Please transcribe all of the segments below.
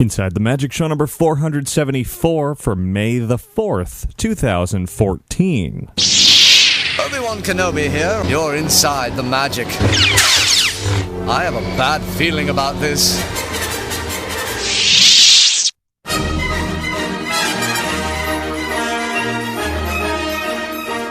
Inside the Magic Show number 474 for May the 4th, 2014. Obi-Wan Kenobi here. You're inside the magic. I have a bad feeling about this.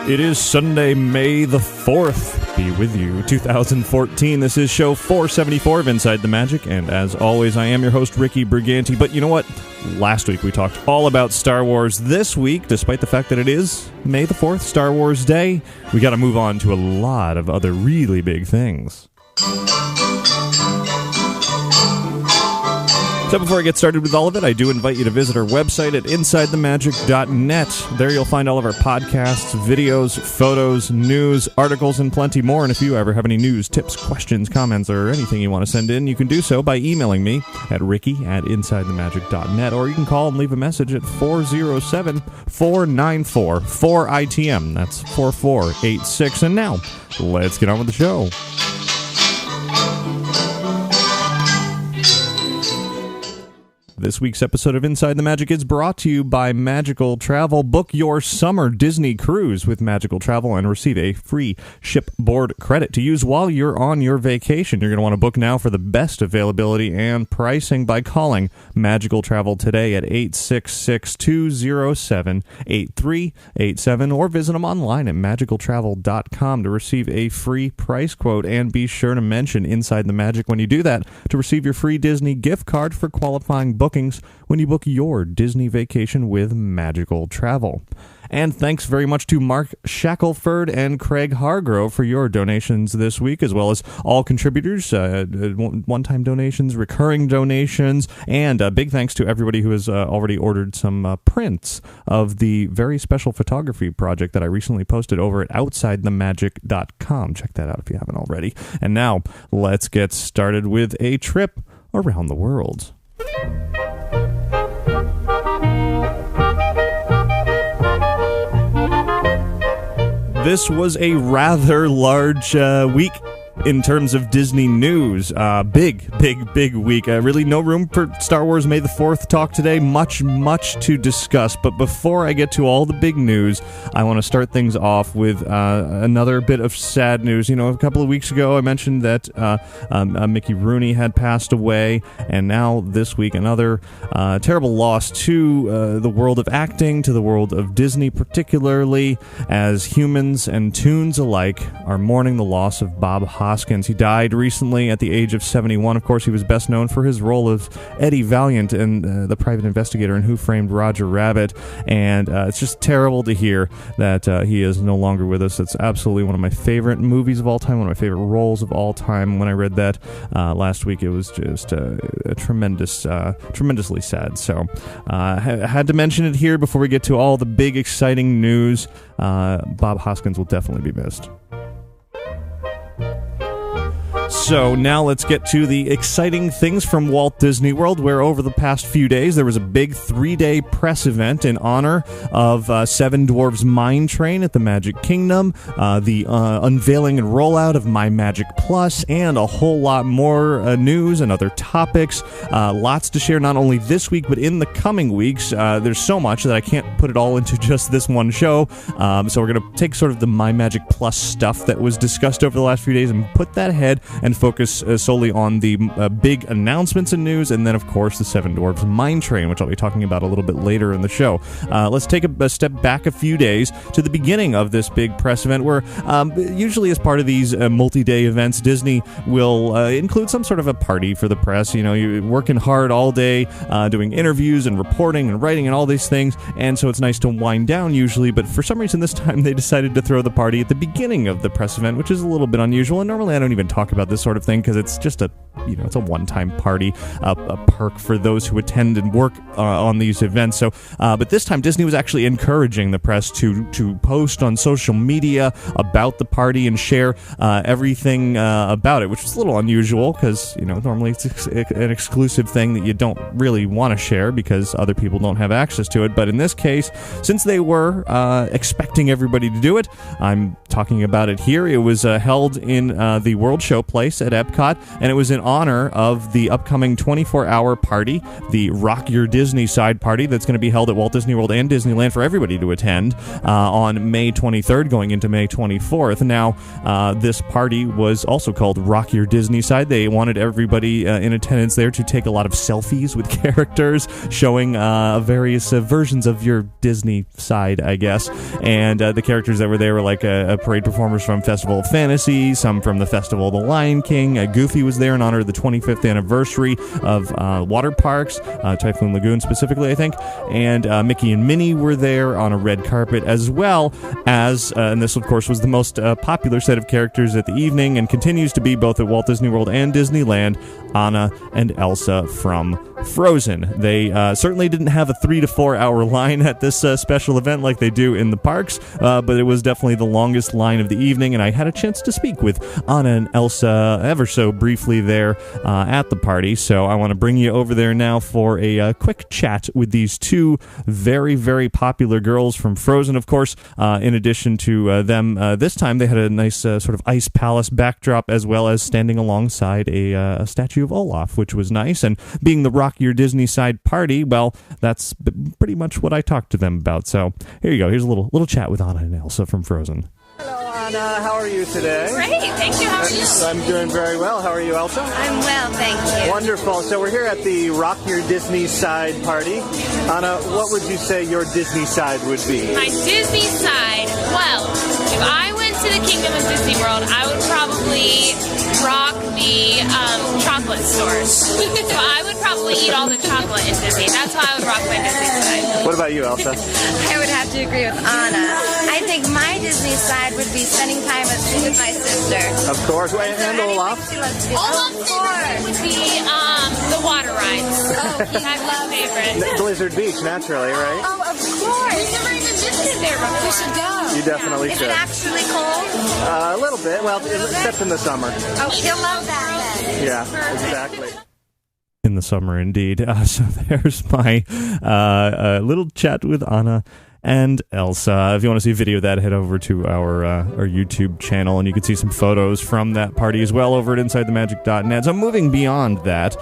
It is Sunday, May the 4th. Be with you, 2014. This is show 474 of Inside the Magic, and as always, I am your host, Ricky Briganti. But you know what? Last week we talked all about Star Wars. This week, despite the fact that it is May the 4th, Star Wars Day, we got to move on to a lot of other really big things. So before I get started with all of it, I do invite you to visit our website at InsideTheMagic.net. There you'll find all of our podcasts, videos, photos, news, articles, and plenty more. And if you ever have any news, tips, questions, comments, or anything you want to send in, you can do so by emailing me at ricky@InsideTheMagic.net, or you can call and leave a message at 407-494-4ITM. That's 4486. And now, let's get on with the show. This week's episode of Inside the Magic is brought to you by Magical Travel. Book your summer Disney cruise with Magical Travel and receive a free shipboard credit to use while you're on your vacation. You're going to want to book now for the best availability and pricing by calling Magical Travel today at 866-207-8387 or visit them online at magicaltravel.com to receive a free price quote. And be sure to mention Inside the Magic when you do that to receive your free Disney gift card for qualifying bookings when you book your Disney vacation with Magical Travel. And thanks very much to Mark Shackelford and Craig Hargrove for your donations this week, as well as all contributors, one-time donations, recurring donations, and big thanks to everybody who has already ordered some prints of the very special photography project that I recently posted over at OutsideTheMagic.com. Check that out if you haven't already. And now, let's get started with a trip around the world. This was a rather large week in terms of Disney news. Big week. Really no room for Star Wars May the 4th talk today. Much to discuss. But before I get to all the big news, I want to start things off with another bit of sad news. You know, a couple of weeks ago I mentioned that Mickey Rooney had passed away, and now this week another terrible loss to the world of acting, to the world of Disney particularly, as humans and toons alike are mourning the loss of Bob Hoskins. He died recently at the age of 71. Of course, he was best known for his role of Eddie Valiant in the private investigator in Who Framed Roger Rabbit, and it's just terrible to hear that he is no longer with us. It's absolutely one of my favorite movies of all time, one of my favorite roles of all time. When I read that last week, it was just a tremendously sad. So I had to mention it here before we get to all the big, exciting news. Bob Hoskins will definitely be missed. So now let's get to the exciting things from Walt Disney World, where over the past few days there was a big 3-day press event in honor of Seven Dwarfs Mine Train at the Magic Kingdom, the unveiling and rollout of My Magic Plus, and a whole lot more news and other topics. Lots to share not only this week but in the coming weeks. There's so much that I can't put it all into just this one show. So we're going to take sort of the My Magic Plus stuff that was discussed over the last few days and put that ahead and focus solely on the big announcements and news, and then, of course, the Seven Dwarfs Mine Train, which I'll be talking about a little bit later in the show. Let's take a step back a few days to the beginning of this big press event, where usually as part of these multi-day events, Disney will include some sort of a party for the press. You know, you're working hard all day, doing interviews and reporting and writing and all these things, and so it's nice to wind down usually, but for some reason this time they decided to throw the party at the beginning of the press event, which is a little bit unusual, and normally I don't even talk about this sort of thing because it's just it's a one-time party, a perk for those who attend and work on these events. So, but this time Disney was actually encouraging the press to post on social media about the party and share everything about it, which is a little unusual because normally it's an exclusive thing that you don't really want to share because other people don't have access to it. But in this case, since they were expecting everybody to do it, I'm talking about it here. It was held in the World Showplace place at Epcot, and it was in honor of the upcoming 24-hour party, the Rock Your Disney Side party that's going to be held at Walt Disney World and Disneyland for everybody to attend on May 23rd going into May 24th. Now, this party was also called Rock Your Disney Side. They wanted everybody in attendance there to take a lot of selfies with characters showing various versions of your Disney side, I guess. And the characters that were there were like parade performers from Festival of Fantasy, some from the Festival of the Lion King. Goofy was there in honor of the 25th anniversary of water parks, Typhoon Lagoon specifically, I think. And Mickey and Minnie were there on a red carpet, as well as, and this of course was the most popular set of characters at the evening and continues to be both at Walt Disney World and Disneyland, Anna and Elsa from Frozen. They certainly didn't have a 3 to 4 hour line at this special event like they do in the parks, but it was definitely the longest line of the evening, and I had a chance to speak with Anna and Elsa ever so briefly there at the party, so I want to bring you over there now for a quick chat with these two very, very popular girls from Frozen. Of course, in addition to them, this time they had a nice sort of ice palace backdrop, as well as standing alongside a statue of Olaf, which was nice, and being the Rock Your Disney Side party, well, that's pretty much what I talked to them about. So here you go. Here's a little chat with Anna and Elsa from Frozen. Hello, Anna. How are you today? Great, thank you. How are you? I'm doing very well. How are you, Elsa? I'm well, thank you. Wonderful. So we're here at the Rock Your Disney Side party. Anna, what would you say your Disney side would be? My Disney side, well, if I went to the Kingdom of Disney World, I would probably rock the chocolate stores. So I would probably eat all the chocolate in Disney. That's how I would rock my Disney side. What about you, Elsa? I would have to agree with Anna. I think my Disney side would be spending time with my sister. Of course. Wait, and Olaf? She loves to do. Olaf's favorite would be the water rides. That's my favorite. Blizzard Beach, naturally, right? Oh, of course. We've never even visited there before. We should go. You definitely Is should. it actually cold? A little bit. Well, except in the summer. Oh, you'll love that then. Yeah, exactly. In the summer, indeed. So there's my little chat with Anna and Elsa. If you want to see a video of that, head over to our YouTube channel, and you can see some photos from that party as well over at InsideTheMagic.net. So moving beyond that,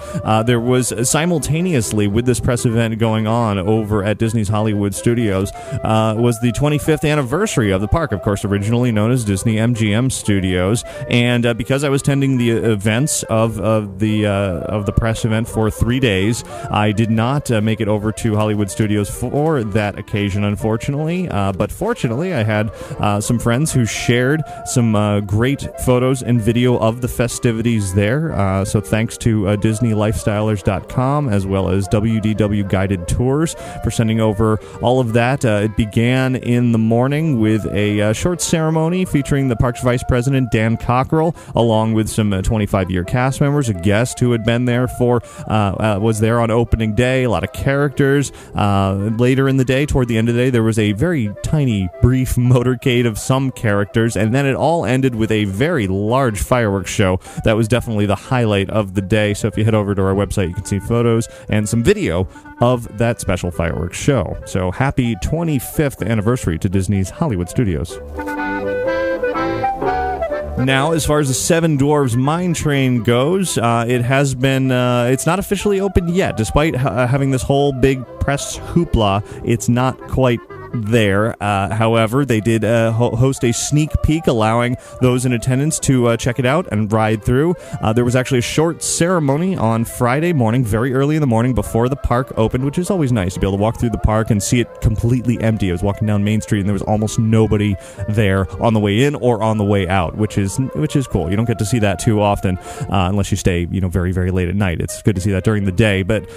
there was simultaneously with this press event going on over at Disney's Hollywood Studios was the 25th anniversary of the park, of course, originally known as Disney MGM Studios. And because I was attending the events of the press event for 3 days, I did not make it over to Hollywood Studios for that occasion, unfortunately. But fortunately, I had some friends who shared some great photos and video of the festivities there. So thanks to DisneyLifestylers.com as well as WDW Guided Tours for sending over all of that. It began in the morning with a short ceremony featuring the park's vice president, Dan Cockrell, along with some 25-year cast members. A guest who had been there was there on opening day. A lot of characters. Later in the day, toward the end of the day, there was a very tiny, brief motorcade of some characters, and then it all ended with a very large fireworks show. That was definitely the highlight of the day. So if you head over to our website, you can see photos and some video of that special fireworks show. So happy 25th anniversary to Disney's Hollywood Studios. Now, as far as the Seven Dwarfs Mine Train goes, it has been, it's not officially opened yet. Despite having this whole big press hoopla, it's not quite there. However, they did host a sneak peek, allowing those in attendance to check it out and ride through. There was actually a short ceremony on Friday morning, very early in the morning before the park opened, which is always nice to be able to walk through the park and see it completely empty. I was walking down Main Street and there was almost nobody there on the way in or on the way out, which is cool. You don't get to see that too often unless you stay, very, very late at night. It's good to see that during the day. But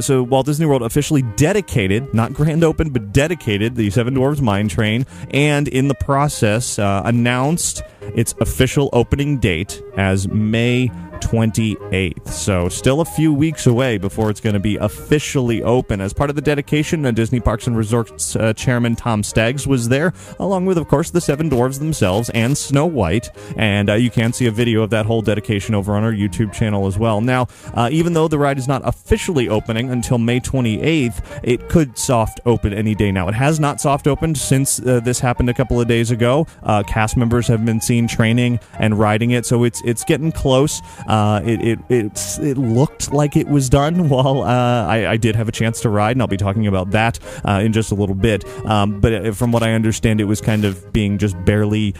so Walt Disney World officially dedicated, not grand open, but dedicated the Seven Dwarfs Mine Train, and in the process announced its official opening date as May 28th. So still a few weeks away before it's going to be officially open. As part of the dedication, Disney Parks and Resorts Chairman Tom Staggs was there, along with, of course, the Seven Dwarfs themselves and Snow White. And you can see a video of that whole dedication over on our YouTube channel as well. Now, even though the ride is not officially opening until May 28th, it could soft open any day now. It has not soft opened since this happened a couple of days ago. Cast members have been seen training and riding it, so it's getting close. It looked like it was done while I did have a chance to ride, and I'll be talking about that in just a little bit. But from what I understand, it was kind of being just barely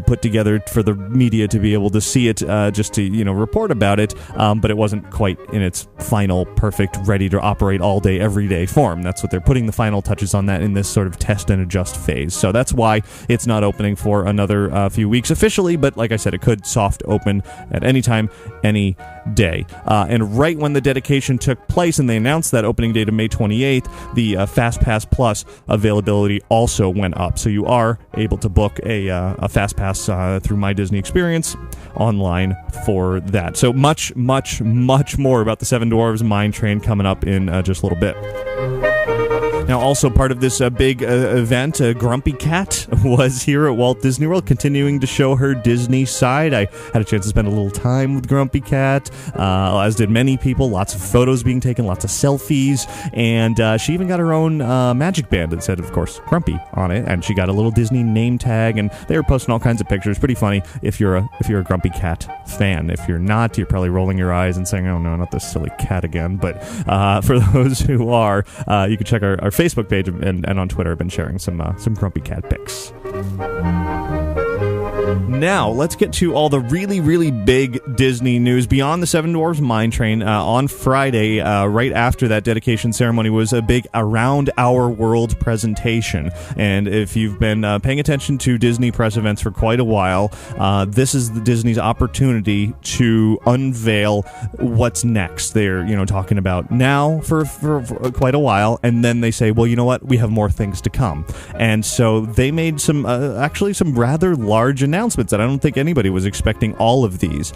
put together for the media to be able to see it, just to report about it. But it wasn't quite in its final, perfect, ready to operate all day, every day form. That's what they're putting the final touches on that in this sort of test and adjust phase. So that's why it's not opening for another few weeks officially. But like I said, it could soft open at any time, any day. And right when the dedication took place and they announced that opening date of May 28th, the FastPass Plus availability also went up. So you are able to book a FastPass through My Disney Experience online for that. So much, much, much more about the Seven Dwarfs Mine Train coming up in just a little bit. Now, also part of this big event, Grumpy Cat was here at Walt Disney World, continuing to show her Disney side. I had a chance to spend a little time with Grumpy Cat, as did many people. Lots of photos being taken, lots of selfies, and she even got her own magic band that said, of course, Grumpy on it, and she got a little Disney name tag, and they were posting all kinds of pictures. Pretty funny if you're a Grumpy Cat fan. If you're not, you're probably rolling your eyes and saying, "Oh no, not this silly cat again." But for those who are, you can check our Facebook page and on Twitter. I've been sharing some Grumpy Cat pics. Now, let's get to all the really, really big Disney news beyond the Seven Dwarfs Mine Train. On Friday, right after that dedication ceremony, was a big Around Our World presentation. And if you've been paying attention to Disney press events for quite a while, this is Disney's opportunity to unveil what's next. They're, talking about now for quite a while, and then they say, well, you know what? We have more things to come. And so they made some rather large announcements that I don't think anybody was expecting all of these.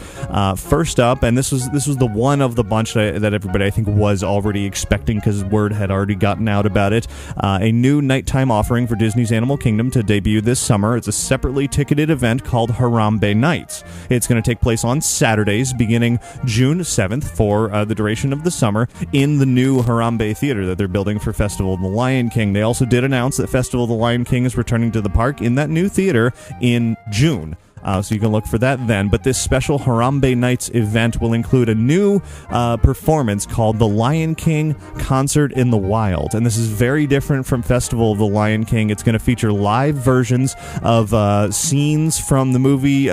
First up, and this was the one of the bunch that everybody I think was already expecting because word had already gotten out about it. A new nighttime offering for Disney's Animal Kingdom to debut this summer. It's a separately ticketed event called Harambe Nights. It's going to take place on Saturdays beginning June 7th for the duration of the summer in the new Harambe Theater that they're building for Festival of the Lion King. They also did announce that Festival of the Lion King is returning to the park in that new theater in June. So you can look for that then. But this special Harambe Nights event will include a new performance called The Lion King Concert in the Wild. And this is very different from Festival of the Lion King. It's going to feature live versions of scenes from the movie,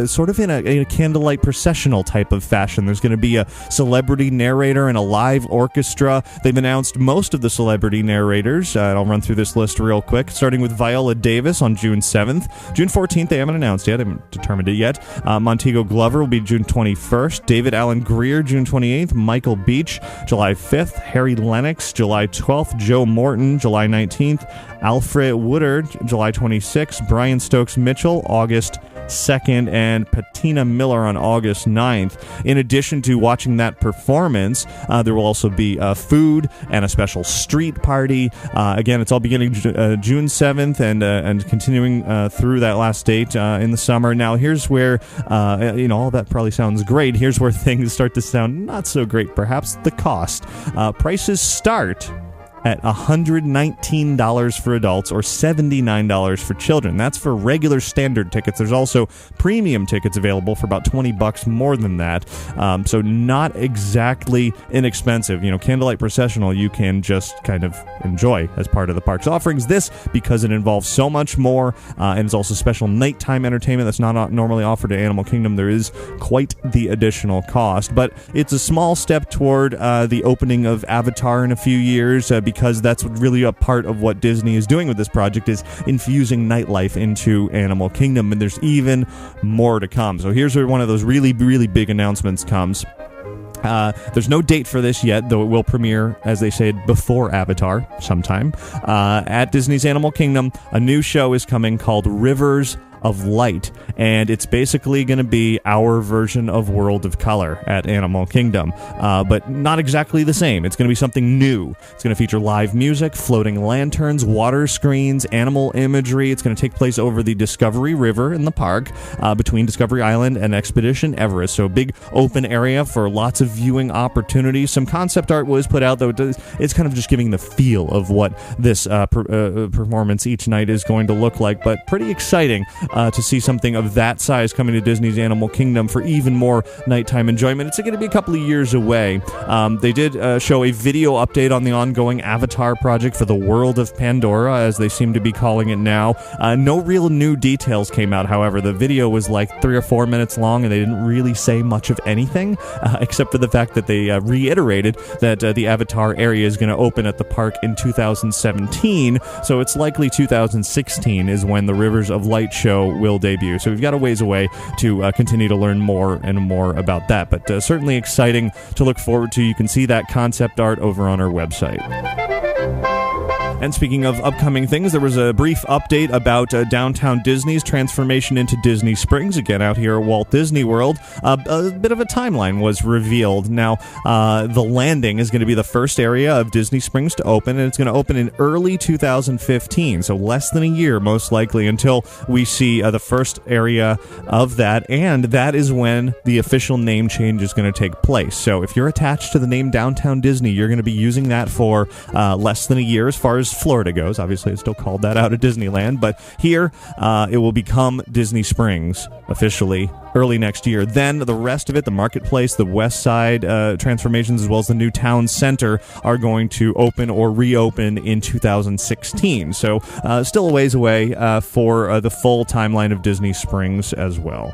sort of in a candlelight processional type of fashion. There's going to be a celebrity narrator and a live orchestra. They've announced most of the celebrity narrators. I'll run through this list real quick, starting with Viola Davis on June 7th. June 14th, they haven't announced yet. I haven't determined it yet. Montego Glover will be June 21st. David Allen Greer, June 28th. Michael Beach, July 5th. Harry Lennox, July 12th. Joe Morton, July 19th. Alfred Woodard, July 26th. Brian Stokes Mitchell, August 2nd, and Patina Miller on August 9th. In addition to watching that performance, there will also be food and a special street party. Again, it's all beginning June 7th and continuing through that last date in the summer. Now, here's where, all that probably sounds great. Here's where things start to sound not so great, perhaps. The cost. Prices start at $119 for adults or $79 for children. That's for regular standard tickets. There's also premium tickets available for about $20 more than that. So not exactly inexpensive. Candlelight processional you can just kind of enjoy as part of the park's offerings. This, because it involves so much more, and it's also special nighttime entertainment that's not normally offered at Animal Kingdom, there is quite the additional cost. But it's a small step toward the opening of Avatar in a few years, because that's really a part of what Disney is doing with this project, is infusing nightlife into Animal Kingdom, and there's even more to come. So here's where one of those really, really big announcements comes. There's no date for this yet, though it will premiere, as they said, before Avatar sometime. At Disney's Animal Kingdom, a new show is coming called Rivers of Light, and it's basically going to be our version of World of Color at Animal Kingdom, but not exactly the same. It's going to be something new. It's going to feature live music, floating lanterns, water screens, animal imagery. It's going to take place over the Discovery River in the park, between Discovery Island and Expedition Everest. So a big open area for lots of viewing opportunities. Some concept art was put out, though it's kind of just giving the feel of what this performance each night is going to look like, but pretty exciting to see something of that size coming to Disney's Animal Kingdom for even more nighttime enjoyment. It's going to be a couple of years away. They did show a video update on the ongoing Avatar project for the World of Pandora, as they seem to be calling it now. No real new details came out, however. The video was like 3 or 4 minutes long, and they didn't really say much of anything, except for the fact that they reiterated that the Avatar area is going to open at the park in 2017, so it's likely 2016 is when the Rivers of Light show will debut. So we've got a ways away to continue to learn more and more about that, but certainly exciting to look forward to. You can see that concept art over on our website. And speaking of upcoming things, there was a brief update about Downtown Disney's transformation into Disney Springs, again out here at Walt Disney World. A bit of a timeline was revealed. Now, the landing is going to be the first area of Disney Springs to open, and it's going to open in early 2015, so less than a year, most likely, until we see the first area of that, and that is when the official name change is going to take place. So if you're attached to the name Downtown Disney, you're going to be using that for less than a year as far as Florida goes. Obviously, it's still called that out at Disneyland, but here it will become Disney Springs officially early next year. Then the rest of it, the marketplace, the west side transformations, as well as the new town center, are going to open or reopen in 2016. So still a ways away for the full timeline of Disney Springs as well.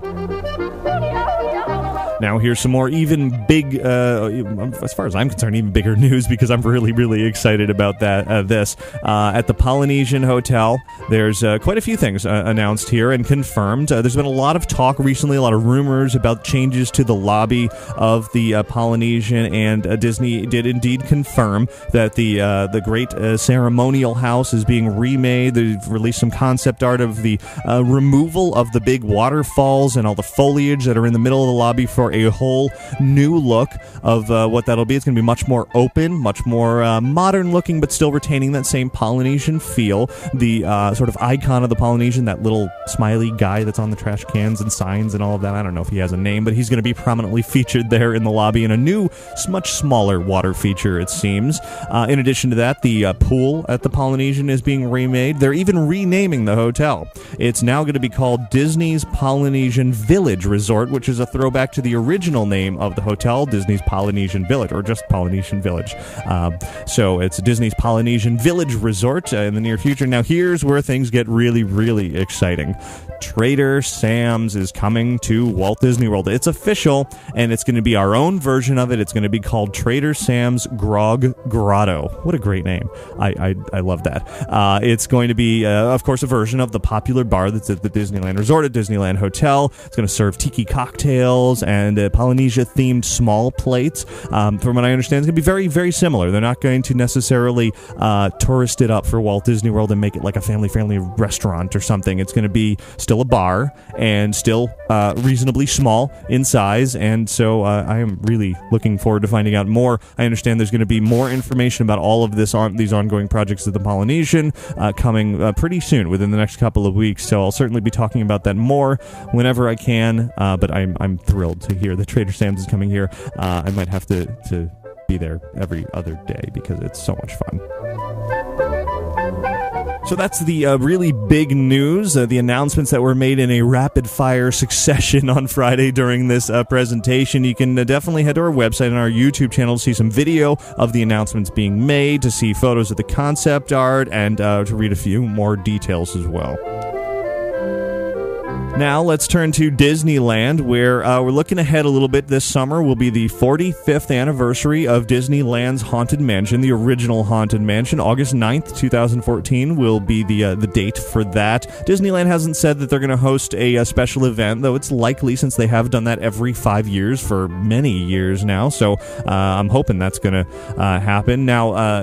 Now, here's some more even big, as far as I'm concerned, even bigger news, because I'm really, really excited about this. At the Polynesian Hotel, there's quite a few things announced here and confirmed. There's been a lot of talk recently, a lot of rumors about changes to the lobby of the Polynesian, and Disney did indeed confirm that the great ceremonial house is being remade. They've released some concept art of the removal of the big waterfalls and all the foliage that are in the middle of the lobby for a whole new look of what that'll be. It's going to be much more open, much more modern looking, but still retaining that same Polynesian feel. The sort of icon of the Polynesian, that little smiley guy that's on the trash cans and signs and all of that. I don't know if he has a name, but he's going to be prominently featured there in the lobby in a new, much smaller water feature, it seems. In addition to that, the pool at the Polynesian is being remade. They're even renaming the hotel. It's now going to be called Disney's Polynesian Village Resort, which is a throwback to the original name of the hotel, Disney's Polynesian Village, or just Polynesian Village. So it's Disney's Polynesian Village Resort in the near future. Now here's where things get really, really exciting. Trader Sam's is coming to Walt Disney World. It's official, and it's going to be our own version of it. It's going to be called Trader Sam's Grog Grotto. What a great name. I love that. It's going to be, of course, a version of the popular bar that's at the Disneyland Resort at Disneyland Hotel. It's going to serve tiki cocktails and Polynesia-themed small plates. From what I understand, it's going to be very, very similar. They're not going to necessarily tourist it up for Walt Disney World and make it like a family-friendly restaurant or something. It's going to be still a bar and still reasonably small in size, and so I am really looking forward to finding out more. I understand there's going to be more information about all of these ongoing projects at the Polynesian coming pretty soon, within the next couple of weeks, so I'll certainly be talking about that more whenever I can, but I'm thrilled to hear that Trader Sam's is coming here. I might have to be there every other day because it's so much fun. So that's the really big news, the announcements that were made in a rapid-fire succession on Friday during this presentation. You can definitely head to our website and our YouTube channel to see some video of the announcements being made, to see photos of the concept art, and to read a few more details as well. Now let's turn to Disneyland, where we're looking ahead a little bit. This summer will be the 45th anniversary of Disneyland's Haunted Mansion, the original Haunted Mansion. August 9th, 2014 will be the date for that. Disneyland hasn't said that they're going to host a special event, though it's likely since they have done that every 5 years for many years now. So I'm hoping that's going to happen. Now,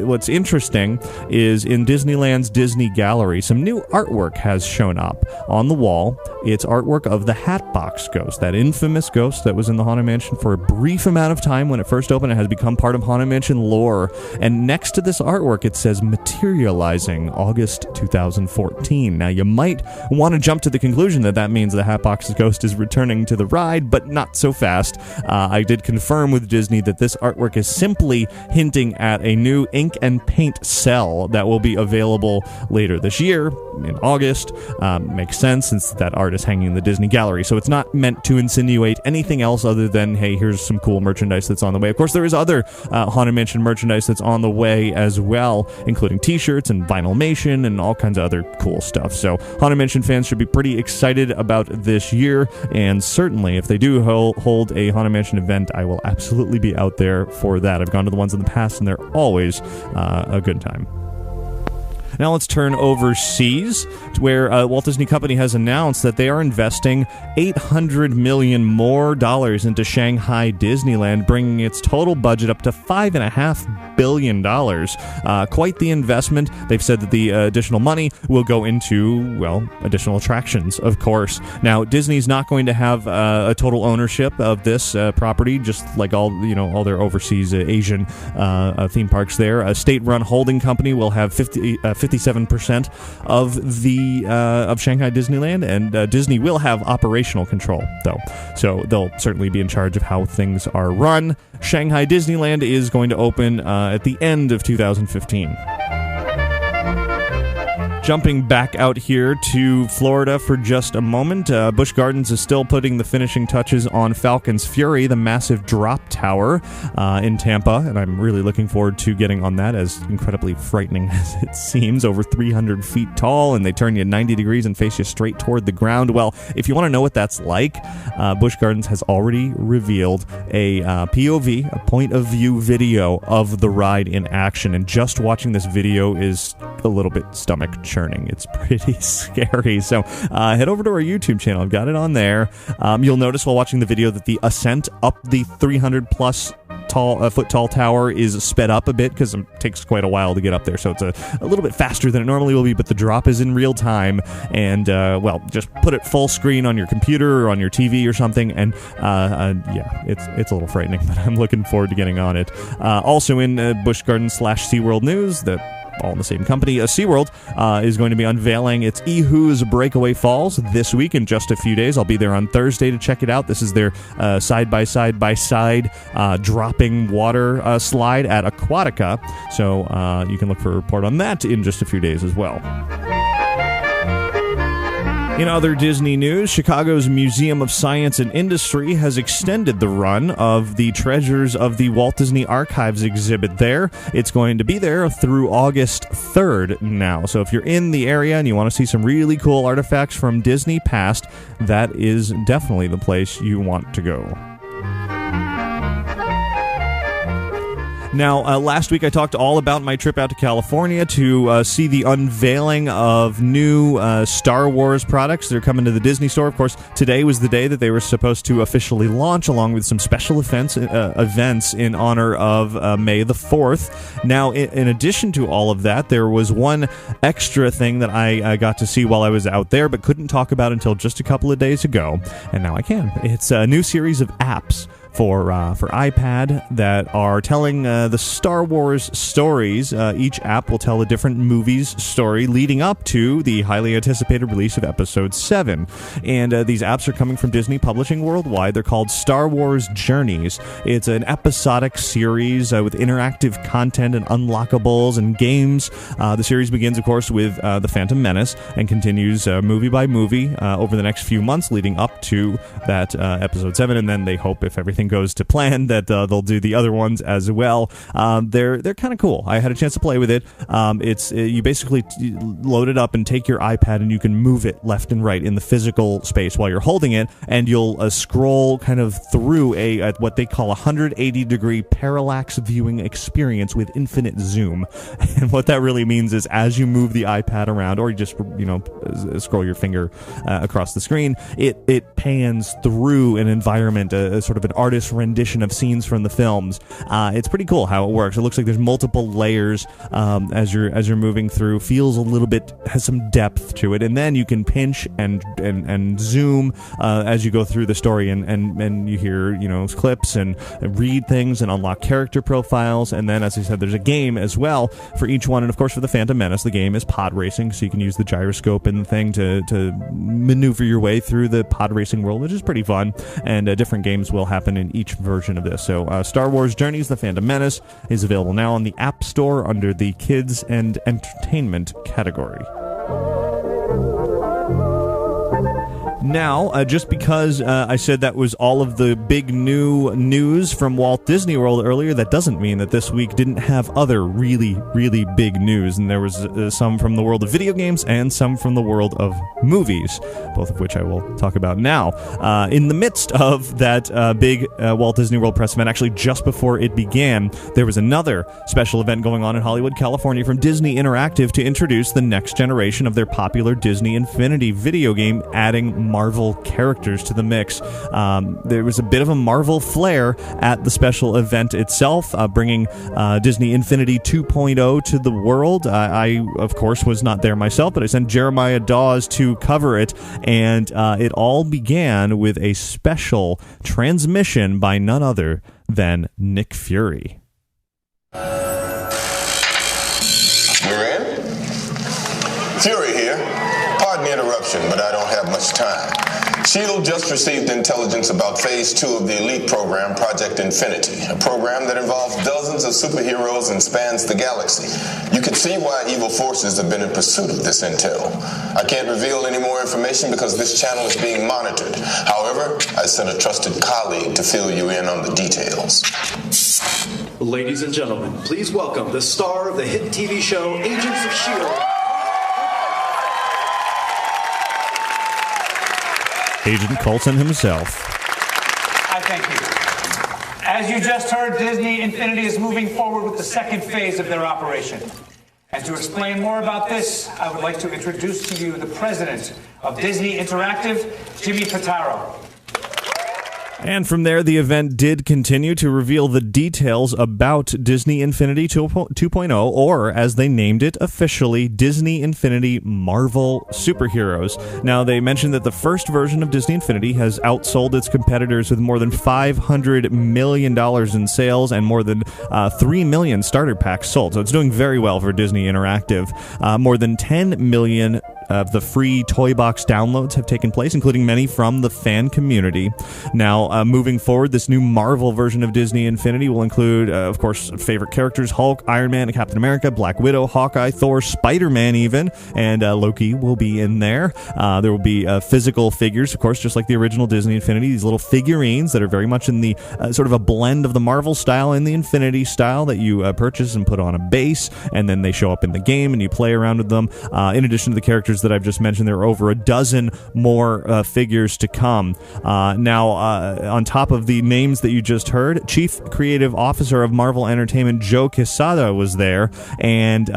what's interesting is in Disneyland's Disney Gallery, some new artwork has shown up on the wall. It's artwork of the Hatbox Ghost, that infamous ghost that was in the Haunted Mansion for a brief amount of time when it first opened. It has become part of Haunted Mansion lore. And next to this artwork, it says materializing August 2014. Now, you might want to jump to the conclusion that that means the Hatbox Ghost is returning to the ride, but not so fast. I did confirm with Disney that this artwork is simply hinting at a new ink and paint cell that will be available later this year in August. Makes sense since that art is hanging in the Disney Gallery. So it's not meant to insinuate anything else other than, hey, here's some cool merchandise that's on the way. Of course, there is other Haunted Mansion merchandise that's on the way as well, including t-shirts and vinylmation and all kinds of other cool stuff. So Haunted Mansion fans should be pretty excited about this year, and certainly if they do hold a Haunted Mansion event, I will absolutely be out there for that. I've gone to the ones in the past, and they're always a good time. Now let's turn overseas, where Walt Disney Company has announced that they are investing $800 million more into Shanghai Disneyland, bringing its total budget up to $5.5 billion. Quite the investment. They've said that the additional money will go into, well, additional attractions, of course. Now, Disney's not going to have a total ownership of this property, just like all their overseas Asian theme parks there. A state-run holding company will have 57% of the of Shanghai Disneyland, and Disney will have operational control, though. So they'll certainly be in charge of how things are run. Shanghai Disneyland is going to open at the end of 2015. Jumping back out here to Florida for just a moment, Busch Gardens is still putting the finishing touches on Falcon's Fury, the massive drop tower in Tampa, and I'm really looking forward to getting on that, as incredibly frightening as it seems. Over 300 feet tall, and they turn you 90 degrees and face you straight toward the ground. Well, if you want to know what that's like, Busch Gardens has already revealed a POV, a point of view video of the ride in action, and just watching this video is a little bit stomach churning. It's pretty scary. So head over to our YouTube channel. I've got it on there. You'll notice while watching the video that the ascent up the 300-plus foot tall tower is sped up a bit because it takes quite a while to get up there. So it's a little bit faster than it normally will be, but the drop is in real time. And, just put it full screen on your computer or on your TV or something. And, it's a little frightening, but I'm looking forward to getting on it. Also in Busch Gardens / SeaWorld news, all in the same company, SeaWorld is going to be unveiling its Ehu's Breakaway Falls this week in just a few days. I'll be there on Thursday to check it out. This is their side-by-side dropping water slide at Aquatica. So you can look for a report on that in just a few days as well. In other Disney news, Chicago's Museum of Science and Industry has extended the run of the Treasures of the Walt Disney Archives exhibit there. It's going to be there through August 3rd now. So if you're in the area and you want to see some really cool artifacts from Disney past, that is definitely the place you want to go. Now, last week I talked all about my trip out to California to see the unveiling of new Star Wars products. They're coming to the Disney Store. Of course, today was the day that they were supposed to officially launch, along with some special events in honor of May the 4th. Now, in addition to all of that, there was one extra thing that I got to see while I was out there, but couldn't talk about until just a couple of days ago, and now I can. It's a new series of apps for iPad that are telling the Star Wars stories. Each app will tell a different movie's story leading up to the highly anticipated release of Episode 7. And these apps are coming from Disney Publishing Worldwide. They're called Star Wars Journeys. It's an episodic series with interactive content and unlockables and games. The series begins, of course, with The Phantom Menace and continues movie by movie over the next few months leading up to that Episode 7. And then they hope, if everything goes to plan, that they'll do the other ones as well. They're kind of cool. I had a chance to play with it. You basically load it up and take your iPad and you can move it left and right in the physical space while you're holding it, and you'll scroll kind of through what they call 180-degree parallax viewing experience with infinite zoom. And what that really means is as you move the iPad around, or you just scroll your finger across the screen, it pans through an environment, a sort of an artist's rendition of scenes from the films. It's pretty cool how it works. It looks like there's multiple layers as you're moving through. Feels a little bit, has some depth to it, and then you can pinch and zoom as you go through the story, and you hear clips and read things and unlock character profiles. And then, as I said, there's a game as well for each one. And of course, for the Phantom Menace, the game is pod racing, so you can use the gyroscope and the thing to maneuver your way through the pod racing world, which is pretty fun. And different games will happen in each version of this. So Star Wars Journeys: The Phantom Menace is available now on the App Store under the Kids and Entertainment category. Now, just because I said that was all of the big new news from Walt Disney World earlier, that doesn't mean that this week didn't have other really, really big news. And there was some from the world of video games and some from the world of movies, both of which I will talk about now. In the midst of that big Walt Disney World press event, actually just before it began, there was another special event going on in Hollywood, California, from Disney Interactive to introduce the next generation of their popular Disney Infinity video game, adding Marvel characters to the mix. There was a bit of a Marvel flair at the special event itself, bringing Disney Infinity 2.0 to the world. I, of course, was not there myself, but I sent Jeremiah Dawes to cover it, and it all began with a special transmission by none other than Nick Fury. We're in? Fury here. Pardon the interruption, but I don't have much time. S.H.I.E.L.D. just received intelligence about Phase 2 of the elite program, Project Infinity, a program that involves dozens of superheroes and spans the galaxy. You can see why evil forces have been in pursuit of this intel. I can't reveal any more information because this channel is being monitored. However, I sent a trusted colleague to fill you in on the details. Ladies and gentlemen, please welcome the star of the hit TV show Agents of S.H.I.E.L.D., Agent Coulson himself. I thank you. As you just heard, Disney Infinity is moving forward with the second phase of their operation. And to explain more about this, I would like to introduce to you the president of Disney Interactive, Jimmy Pitaro. And from there, the event did continue to reveal the details about Disney Infinity 2.0, or as they named it officially, Disney Infinity Marvel Superheroes. Now, they mentioned that the first version of Disney Infinity has outsold its competitors with more than $500 million in sales and more than 3 million starter packs sold. So it's doing very well for Disney Interactive. More than 10 million of the free Toy Box downloads have taken place, including many from the fan community. Now, moving forward, this new Marvel version of Disney Infinity will include, of course, favorite characters: Hulk, Iron Man, Captain America, Black Widow, Hawkeye, Thor, Spider-Man even, and Loki will be in there. There will be physical figures, of course, just like the original Disney Infinity, these little figurines that are very much in the sort of a blend of the Marvel style and the Infinity style that you purchase and put on a base, and then they show up in the game and you play around with them. In addition to the characters that I've just mentioned, there are over a dozen more figures to come. Now, on top of the names that you just heard, Chief Creative Officer of Marvel Entertainment Joe Quesada was there, and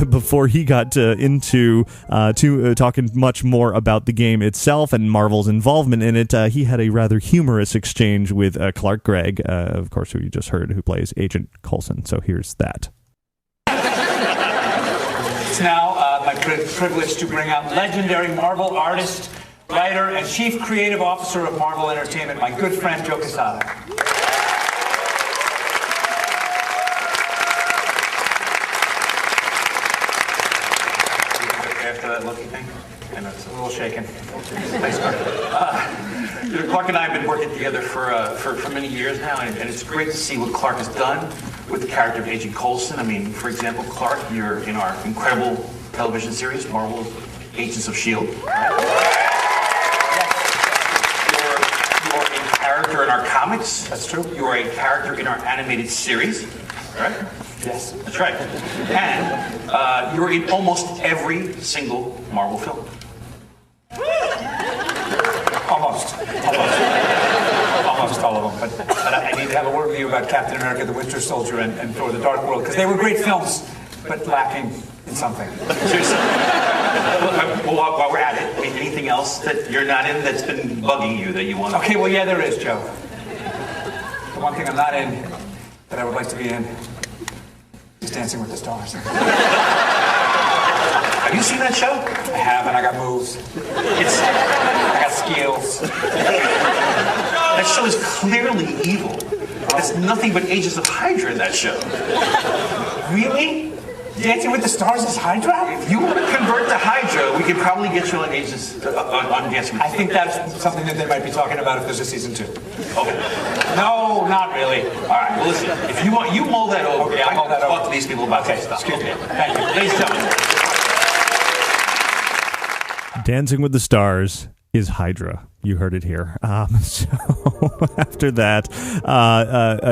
before he got into talking much more about the game itself and Marvel's involvement in it, he had a rather humorous exchange with Clark Gregg, of course, who you just heard, who plays Agent Coulson. So here's that. It's now my privilege to bring out legendary Marvel artist, writer, and Chief Creative Officer of Marvel Entertainment, my good friend Joe Quesada. After that looky thing? I know it's a little shaken. Thanks, Clark. Clark and I have been working together for many years now, and it's great to see what Clark has done with the character of Agent Coulson. I mean, for example, Clark, you're in our incredible television series, Marvel's Agents of S.H.I.E.L.D. Right? Yes. You're a character character in our comics. That's true. You are a character in our animated series. Right? Yes. That's right. And you're in almost every single Marvel film. Almost all of them. But I need to have a word with you about Captain America, the Winter Soldier, and Thor: The Dark World, because they were great films, but lacking in something. Seriously. Well, while we're at it, anything else that you're not in that's been bugging you that you want to... Okay, well, yeah, there is, Joe. The one thing I'm not in that I would like to be in is Dancing with the Stars. Have you seen that show? I have, and I got moves. I got skills. That show is clearly evil. There's nothing but Agents of Hydra in that show. Really? Dancing with the Stars is Hydra? If you want to convert to Hydra, we could probably get you on Agents on Dancing with the Stars. I think that's something that they might be talking about if there's a season 2. Okay. No, not really. All right. Well, listen. If you want, you mull that over. Okay, I'll mull that talk over. to these people about that stuff. Excuse me. Okay. Thank you. Ladies and gentlemen. Dancing with the Stars is Hydra. You heard it here. So after that,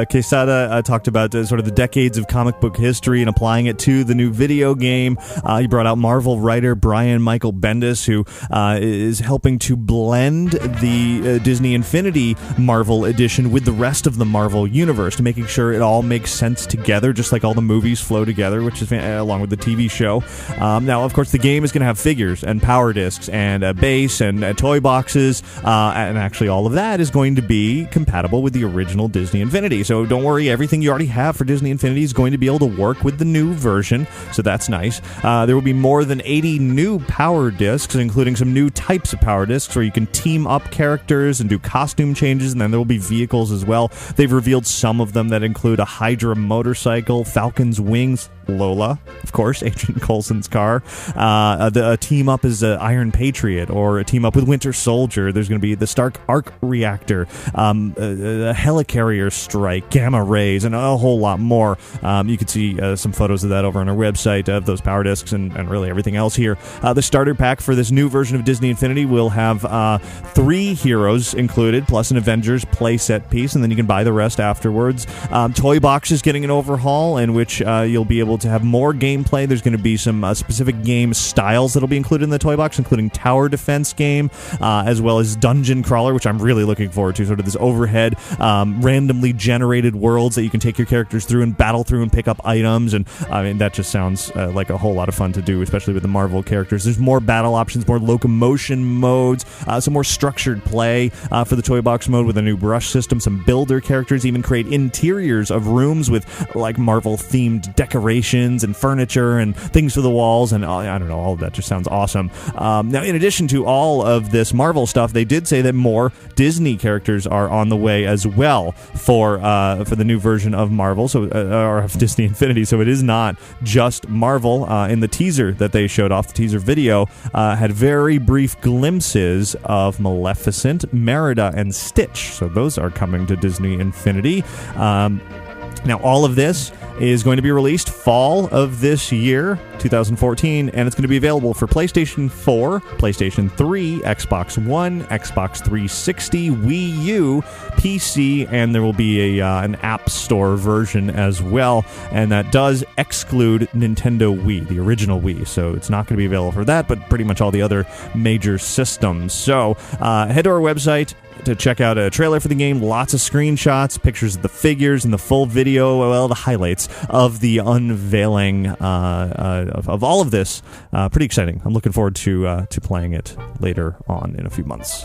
Quesada talked about sort of the decades of comic book history and applying it to the new video game. He brought out Marvel writer Brian Michael Bendis, who is helping to blend the Disney Infinity Marvel edition with the rest of the Marvel universe, to making sure it all makes sense together, just like all the movies flow together, which is along with the TV show. Now, of course, the game is going to have figures and power discs and a base and toy boxes. And actually all of that is going to be compatible with the original Disney Infinity. So don't worry, everything you already have for Disney Infinity is going to be able to work with the new version. So that's nice. There will be more than 80 new power discs, including some new types of power discs where you can team up characters and do costume changes, and then there will be vehicles as well. They've revealed some of them that include a Hydra motorcycle, Falcon's wings, Lola, of course, Agent Coulson's car. A team up is Iron Patriot, or a team up with Winter Soldier. There's going to be the Stark Arc Reactor, a Helicarrier Strike, Gamma Rays, and a whole lot more. You can see some photos of that over on our website of those power discs and really everything else here. The starter pack for this new version of Disney Infinity will have 3 heroes included, plus an Avengers playset piece, and then you can buy the rest afterwards. Toy Box is getting an overhaul, in which you'll be able to have more gameplay. There's going to be some specific game styles that'll be included in the Toy Box, including Tower Defense game, as well as Dungeon Crawler, which I'm really looking forward to. Sort of this overhead, randomly generated worlds that you can take your characters through and battle through and pick up items. And I mean, that just sounds like a whole lot of fun to do, especially with the Marvel characters. There's more battle options, more locomotion modes, some more structured play for the Toy Box mode with a new brush system, some builder characters, even create interiors of rooms with like Marvel-themed decorations and furniture and things for the walls, and I don't know, all of that just sounds awesome. Now, in addition to all of this Marvel stuff, they did say that more Disney characters are on the way as well for the new version of Marvel, or of Disney Infinity. So it is not just Marvel. In the teaser that they showed off, the teaser video had very brief glimpses of Maleficent, Merida, and Stitch. So those are coming to Disney Infinity. Now, all of this is going to be released fall of this year, 2014, and it's going to be available for PlayStation 4, PlayStation 3, Xbox One, Xbox 360, Wii U, PC, and there will be an App Store version as well, and that does exclude Nintendo Wii, the original Wii, so it's not going to be available for that, but pretty much all the other major systems. So head to our website to check out a trailer for the game, lots of screenshots, pictures of the figures, and the full video, well, the highlights of the unveiling of all of this. Pretty exciting. I'm looking forward to playing it later on in a few months.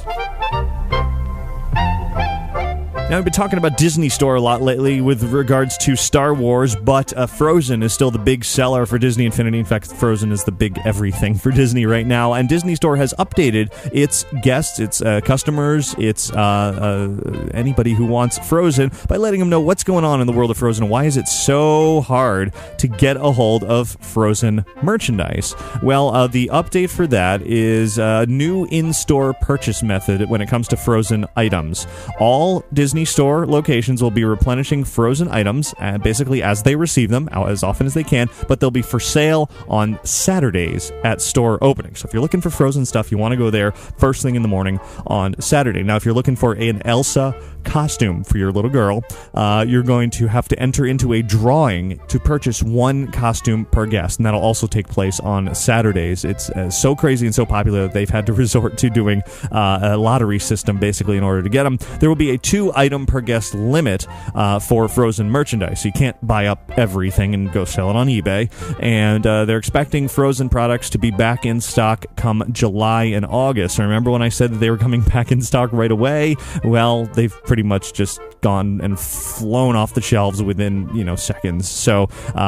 Now, we've been talking about Disney Store a lot lately with regards to Star Wars, but Frozen is still the big seller for Disney Infinity. In fact, Frozen is the big everything for Disney right now, and Disney Store has updated its guests, its customers, its anybody who wants Frozen by letting them know what's going on in the world of Frozen and why is it so hard to get a hold of Frozen merchandise. Well, the update for that is a new in-store purchase method when it comes to Frozen items. All Disney Disney Store locations will be replenishing Frozen items basically as they receive them, as often as they can, but they'll be for sale on Saturdays at store opening. So if you're looking for Frozen stuff, you want to go there first thing in the morning on Saturday. Now, if you're looking for an Elsa costume for your little girl, you're going to have to enter into a drawing to purchase one costume per guest, and that'll also take place on Saturdays. It's so crazy and so popular that they've had to resort to doing a lottery system basically in order to get them. There will be a 2-item per guest limit for Frozen merchandise, so you can't buy up everything and go sell it on eBay. And they're expecting Frozen products to be back in stock come July and August. So remember when I said that they were coming back in stock right away? Well, they've pretty much just gone and flown off the shelves within seconds. So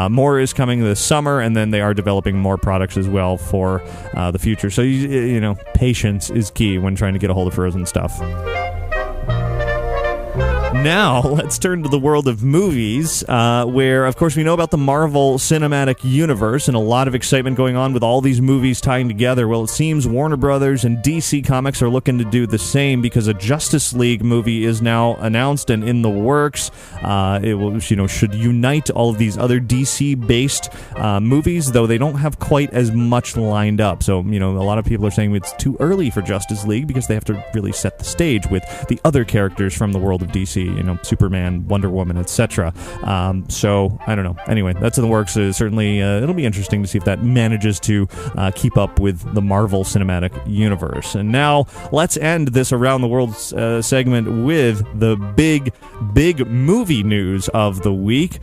more is coming this summer, and then they are developing more products as well for the future. So patience is key when trying to get a hold of Frozen stuff. Now, let's turn to the world of movies, where, of course, we know about the Marvel Cinematic Universe and a lot of excitement going on with all these movies tying together. Well, it seems Warner Brothers and DC Comics are looking to do the same because a Justice League movie is now announced and in the works. It will, should unite all of these other DC-based movies, though they don't have quite as much lined up. So, a lot of people are saying it's too early for Justice League because they have to really set the stage with the other characters from the world of DC. Superman, Wonder Woman, etc. So, I don't know. Anyway, that's in the works. Certainly, it'll be interesting to see if that manages to keep up with the Marvel Cinematic Universe. And now, let's end this Around the World segment with the big movie news of the week,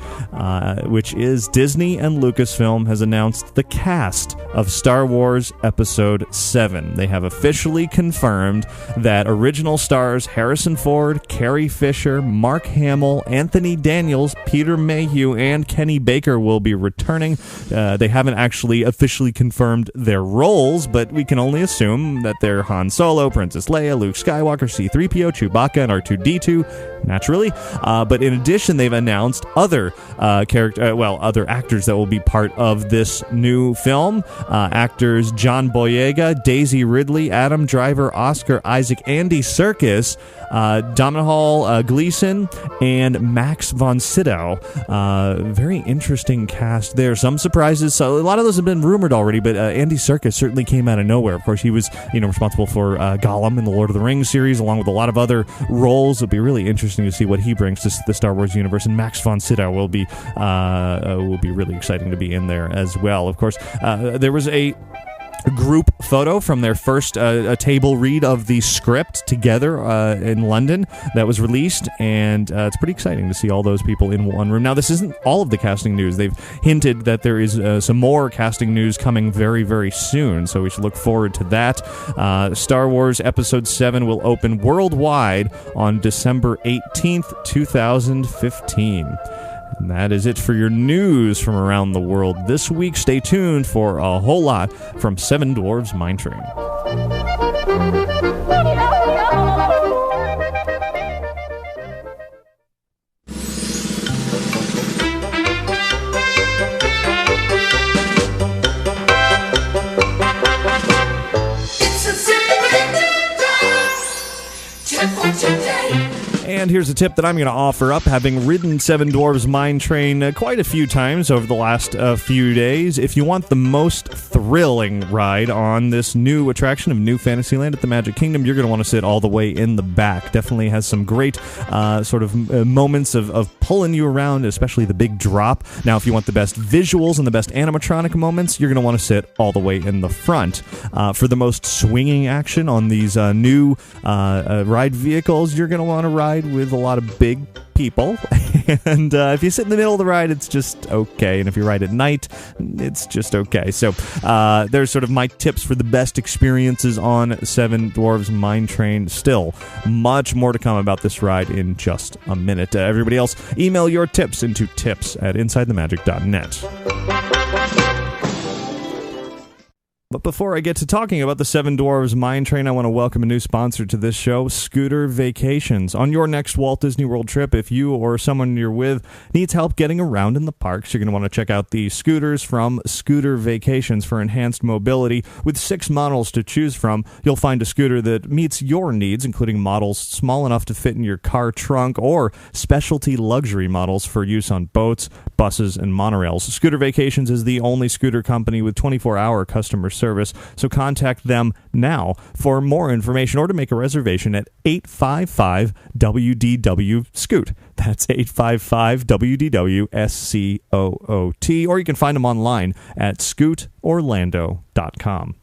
which is Disney and Lucasfilm has announced the cast of Star Wars Episode 7. They have officially confirmed that original stars Harrison Ford, Carrie Fisher, Mark Hamill, Anthony Daniels, Peter Mayhew, and Kenny Baker will be returning. They haven't actually officially confirmed their roles, but we can only assume that they're Han Solo, Princess Leia, Luke Skywalker, C-3PO, Chewbacca, and R2-D2, naturally. But in addition, they've announced other other actors that will be part of this new film. Actors John Boyega, Daisy Ridley, Adam Driver, Oscar Isaac, Andy Serkis, Domhnall Gleeson, and Max von Sydow. Very interesting cast there. Some surprises. So a lot of those have been rumored already, but Andy Serkis certainly came out of nowhere. Of course, he was responsible for Gollum in the Lord of the Rings series, along with a lot of other roles. It'll be really interesting to see what he brings to the Star Wars universe. And Max von Sydow will be really exciting to be in there as well. Of course, there was a group photo from their first a table read of the script together in London that was released, and it's pretty exciting to see all those people in one room. Now, this isn't all of the casting news. They've hinted that there is some more casting news coming very, very soon, so we should look forward to that. Star Wars Episode 7 will open worldwide on December 18th, 2015. And that is it for your news from around the world this week. Stay tuned for a whole lot from Seven Dwarves Mine Train. And here's a tip that I'm going to offer up, having ridden Seven Dwarves Mine Train quite a few times over the last few days. If you want the most thrilling ride on this new attraction of New Fantasyland at the Magic Kingdom, you're going to want to sit all the way in the back. Definitely has some great moments of pulling you around, especially the big drop. Now, if you want the best visuals and the best animatronic moments, you're going to want to sit all the way in the front. For the most swinging action on these new ride vehicles, you're going to want to ride with a lot of big people, and if you sit in the middle of the ride, it's just okay, and if you ride at night, it's just okay. So there's sort of my tips for the best experiences on Seven Dwarves Mine Train. Still much more to come about this ride in just a minute. Everybody else, email your tips into tips@insidethemagic.net. But before I get to talking about the Seven Dwarfs Mine Train, I want to welcome a new sponsor to this show, Scooter Vacations. On your next Walt Disney World trip, if you or someone you're with needs help getting around in the parks, you're going to want to check out the scooters from Scooter Vacations for enhanced mobility. With 6 models to choose from, you'll find a scooter that meets your needs, including models small enough to fit in your car trunk or specialty luxury models for use on boats, buses, and monorails. Scooter Vacations is the only scooter company with 24-hour customer service, so contact them now for more information or to make a reservation at 855-WDW-SCOOT. That's 855-WDW-SCOOT, or you can find them online at scootorlando.com.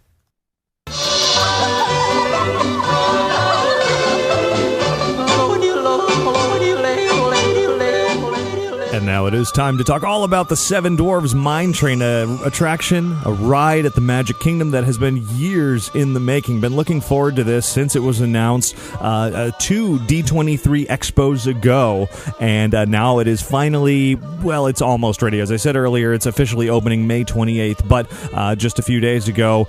And now it is time to talk all about the Seven Dwarfs Mine Train, a attraction, a ride at the Magic Kingdom that has been years in the making. Been looking forward to this since it was announced 2 D23 expos ago, and now it is finally, well, it's almost ready. As I said earlier, it's officially opening May 28th, but just a few days ago,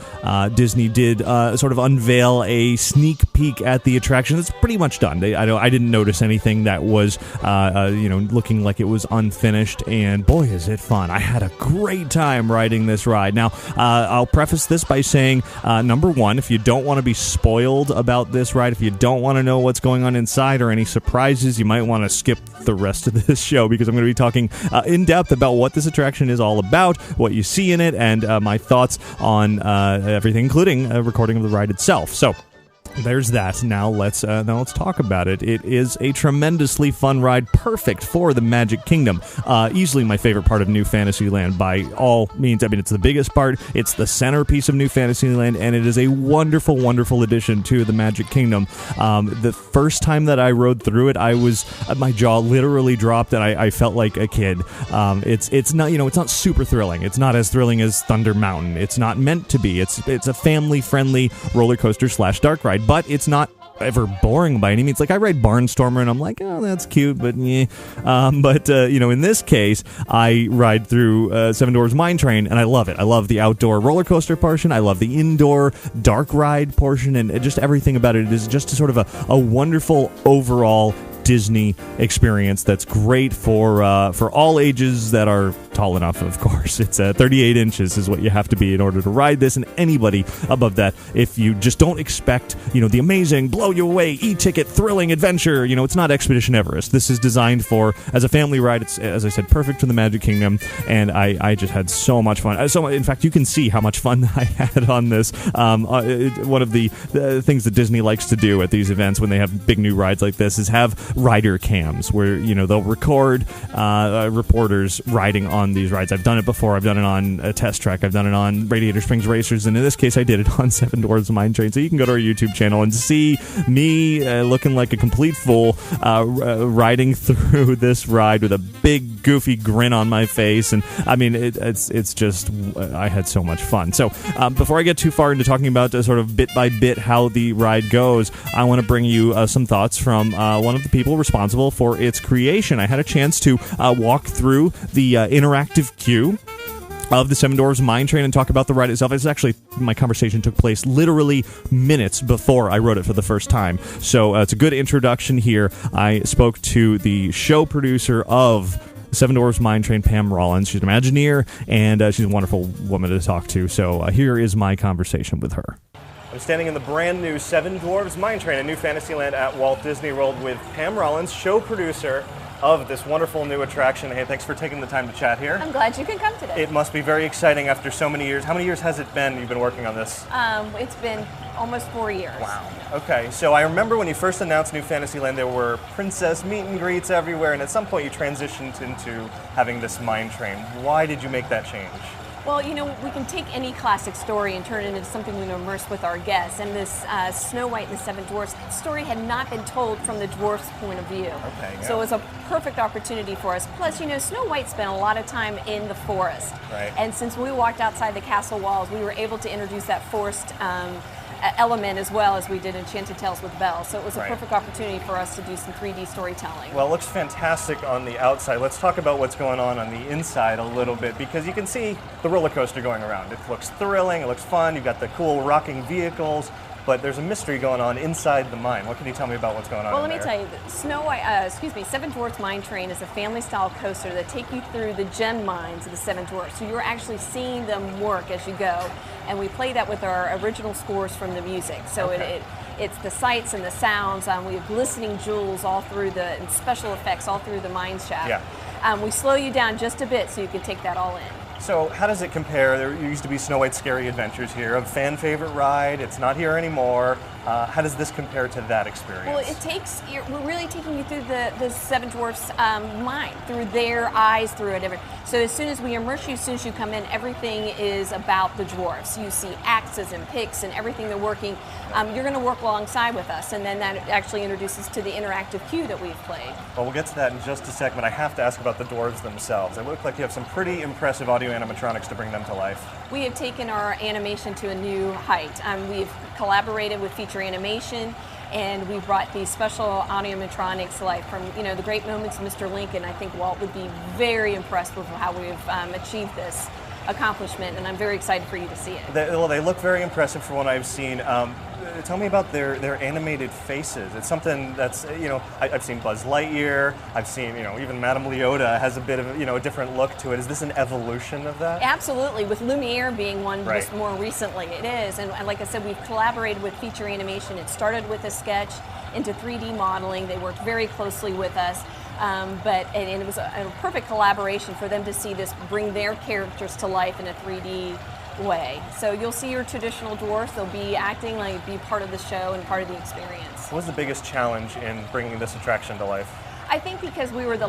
Disney did sort of unveil a sneak peek at the attraction. It's pretty much done. I didn't notice anything that was, looking like it was unfinished, and boy, is it fun. I had a great time riding this ride. Now, I'll preface this by saying, number one, if you don't want to be spoiled about this ride, if you don't want to know what's going on inside or any surprises, you might want to skip the rest of this show, because I'm going to be talking in depth about what this attraction is all about, what you see in it, and my thoughts on everything, including a recording of the ride itself. So, there's that. Now let's talk about it. It is a tremendously fun ride, perfect for the Magic Kingdom. Easily my favorite part of New Fantasyland by all means. I mean, it's the biggest part. It's the centerpiece of New Fantasyland, and it is a wonderful, wonderful addition to the Magic Kingdom. The first time that I rode through it, my jaw literally dropped, and I felt like a kid. It's not, it's not super thrilling. It's not as thrilling as Thunder Mountain. It's not meant to be. It's a family-friendly roller coaster / dark ride. But it's not ever boring by any means. Like, I ride Barnstormer, and I'm like, oh, that's cute, but yeah. In this case, I ride through Seven Dwarfs Mine Train, and I love it. I love the outdoor roller coaster portion. I love the indoor dark ride portion, and just everything about it is just sort of a wonderful overall Disney experience that's great for all ages that are tall enough, of course. It's 38 inches is what you have to be in order to ride this, and anybody above that, if you just don't expect, the amazing, blow-you-away, e-ticket, thrilling adventure, it's not Expedition Everest. This is designed as a family ride. It's, as I said, perfect for the Magic Kingdom, and I just had so much fun. In fact, you can see how much fun I had on this. One of the things that Disney likes to do at these events when they have big new rides like this is have rider cams where they'll record reporters riding on these rides. I've done it before. I've done it on a Test Track. I've done it on Radiator Springs Racers, and in this case I did it on Seven Dwarfs Mine Train. So you can go to our YouTube channel and see me looking like a complete fool riding through this ride with a big goofy grin on my face, and I mean it's just I had so much fun. So before I get too far into talking about sort of bit by bit how the ride goes, I want to bring you some thoughts from one of the people responsible for its creation. I had a chance to walk through the interactive queue of the Seven Dwarfs Mine Train and talk about the ride itself. It's actually, my conversation took place literally minutes before I rode it for the first time. So it's a good introduction here. I spoke to the show producer of Seven Dwarfs Mine Train, Pam Rollins. She's an Imagineer, and she's a wonderful woman to talk to. So here is my conversation with her. I'm standing in the brand new Seven Dwarfs Mine Train at New Fantasyland at Walt Disney World with Pam Rollins, show producer of this wonderful new attraction. Hey, thanks for taking the time to chat here. I'm glad you could come today. It must be very exciting after so many years. How many years has it been you've been working on this? It's been almost 4 years. Wow. Okay, so I remember when you first announced New Fantasyland, there were princess meet and greets everywhere, and at some point you transitioned into having this mine train. Why did you make that change? Well, we can take any classic story and turn it into something we immerse with our guests. And this Snow White and the Seven Dwarfs story had not been told from the dwarfs' point of view. Okay, yeah. So it was a perfect opportunity for us. Plus, Snow White spent a lot of time in the forest. Right. And since we walked outside the castle walls, we were able to introduce that forest element as well as we did Enchanted Tales with Belle. So it was a Right. perfect opportunity for us to do some 3D storytelling. Well, it looks fantastic on the outside. Let's talk about what's going on the inside a little bit, because you can see the roller coaster going around. It looks thrilling, it looks fun, you've got the cool rocking vehicles, but there's a mystery going on inside the mine. What can you tell me about what's going on Well, in let me there? tell you, Seven Dwarfs Mine Train is a family-style coaster that take you through the gem mines of the Seven Dwarfs. So you're actually seeing them work as you go, and we play that with our original scores from the music. So Okay. it's the sights and the sounds. We have glistening jewels all through and special effects all through the mine shaft. Yeah. We slow you down just a bit so you can take that all in. So how does it compare? There used to be Snow White's Scary Adventures here, a fan favorite ride. It's not here anymore. How does this compare to that experience? Well, we're really taking you through the Seven Dwarfs mine, through their eyes, through it. So as soon as we immerse you, as soon as you come in, everything is about the dwarfs. You see axes and picks and everything they're working. You're going to work alongside with us, and then that actually introduces to the interactive cue that we've played. Well, we'll get to that in just a second, but I have to ask about the dwarves themselves. They look like you have some pretty impressive audio animatronics to bring them to life. We have taken our animation to a new height. We've collaborated with Feature Animation, and we brought these special animatronics to life from, the great moments of Mr. Lincoln. I think Walt would be very impressed with how we've achieved this accomplishment, and I'm very excited for you to see it. They look very impressive from what I've seen. Tell me about their animated faces. It's something that's, I've seen Buzz Lightyear, I've seen, even Madame Leota has a bit of, a different look to it. Is this an evolution of that? Absolutely, with Lumiere being one Right. just more recently. It is, and like I said, we've collaborated with Feature Animation. It started with a sketch into 3D modeling. They worked very closely with us. And it was a perfect collaboration for them to see this bring their characters to life in a 3D way. So you'll see your traditional dwarfs. They'll be acting like be part of the show and part of the experience. What was the biggest challenge in bringing this attraction to life? I think because we were the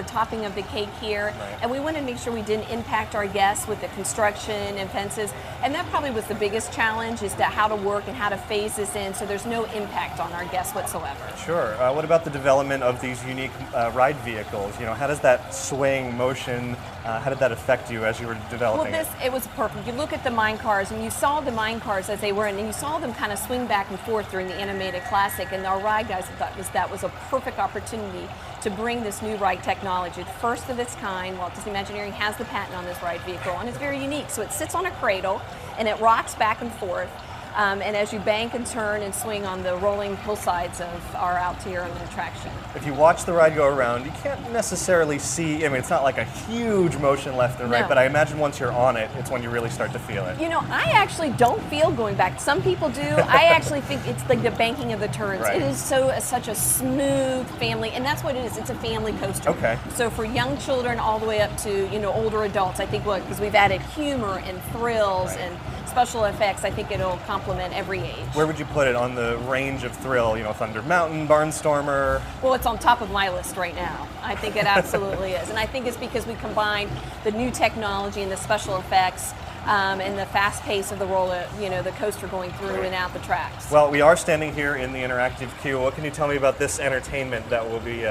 topping of the cake here, Right. and we wanted to make sure we didn't impact our guests with the construction and fences, and that probably was the biggest challenge, is that how to work and how to phase this in so there's no impact on our guests whatsoever. Sure. What about the development of these unique ride vehicles? How does that swaying motion, how did that affect you as you were developing Well, it was perfect. You look at the mine cars, and you saw the mine cars as they were, and you saw them kind of swing back and forth during the animated classic, and our ride guys thought that was a perfect opportunity to bring this new ride technology, the first of its kind. Walt Disney Imagineering has the patent on this ride vehicle, and it's very unique. So it sits on a cradle, and it rocks back and forth. And as you bank and turn and swing on the rolling hillsides of our Altier attraction. If you watch the ride go around, you can't necessarily see, it's not like a huge motion left and right, No. but I imagine once you're on it, it's when you really start to feel it. I actually don't feel going back. Some people do. I actually think it's like the banking of the turns. Right. It is such a smooth family, and that's what it is. It's a family coaster. Okay. So for young children all the way up to older adults, I think because we've added humor and thrills Right. and special effects, I think it'll complement every age. Where would you put it on the range of thrill? Thunder Mountain, Barnstormer? Well, it's on top of my list right now. I think it absolutely is. And I think it's because we combine the new technology and the special effects and the fast pace of the roller, the coaster going through and out the tracks. Well, we are standing here in the interactive queue. What can you tell me about this entertainment that will be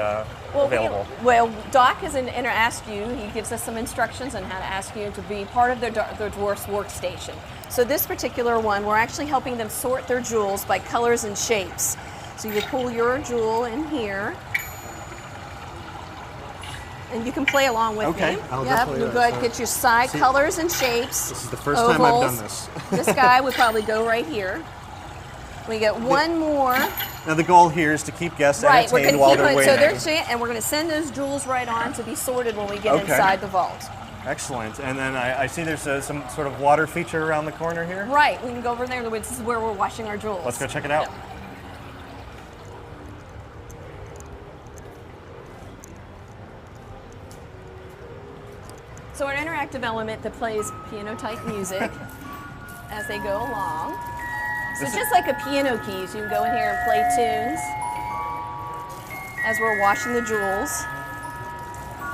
available? Doc has asked you, he gives us some instructions on how to ask you to be part of the dwarf's workstation. So this particular one, we're actually helping them sort their jewels by colors and shapes. So you pull your jewel in here, and you can play along with Okay, me. I'll Yep, definitely you do go it. ahead, get your side colors and shapes. This is the first time I've done ovals. this. This guy would probably go right here. We get one more. Now the goal here is to keep guests Right, we're entertained going while to keep they're it. waiting. So and we're going to send those jewels right on to be sorted when we get Okay. inside the vault. Excellent. And then I see there's some sort of water feature around the corner here. Right, we can go over there. This is where we're washing our jewels. Let's go check it out. Yep. So an interactive element that plays piano-type music as they go along. So just like a piano keys, you can go in here and play tunes as we're washing the jewels.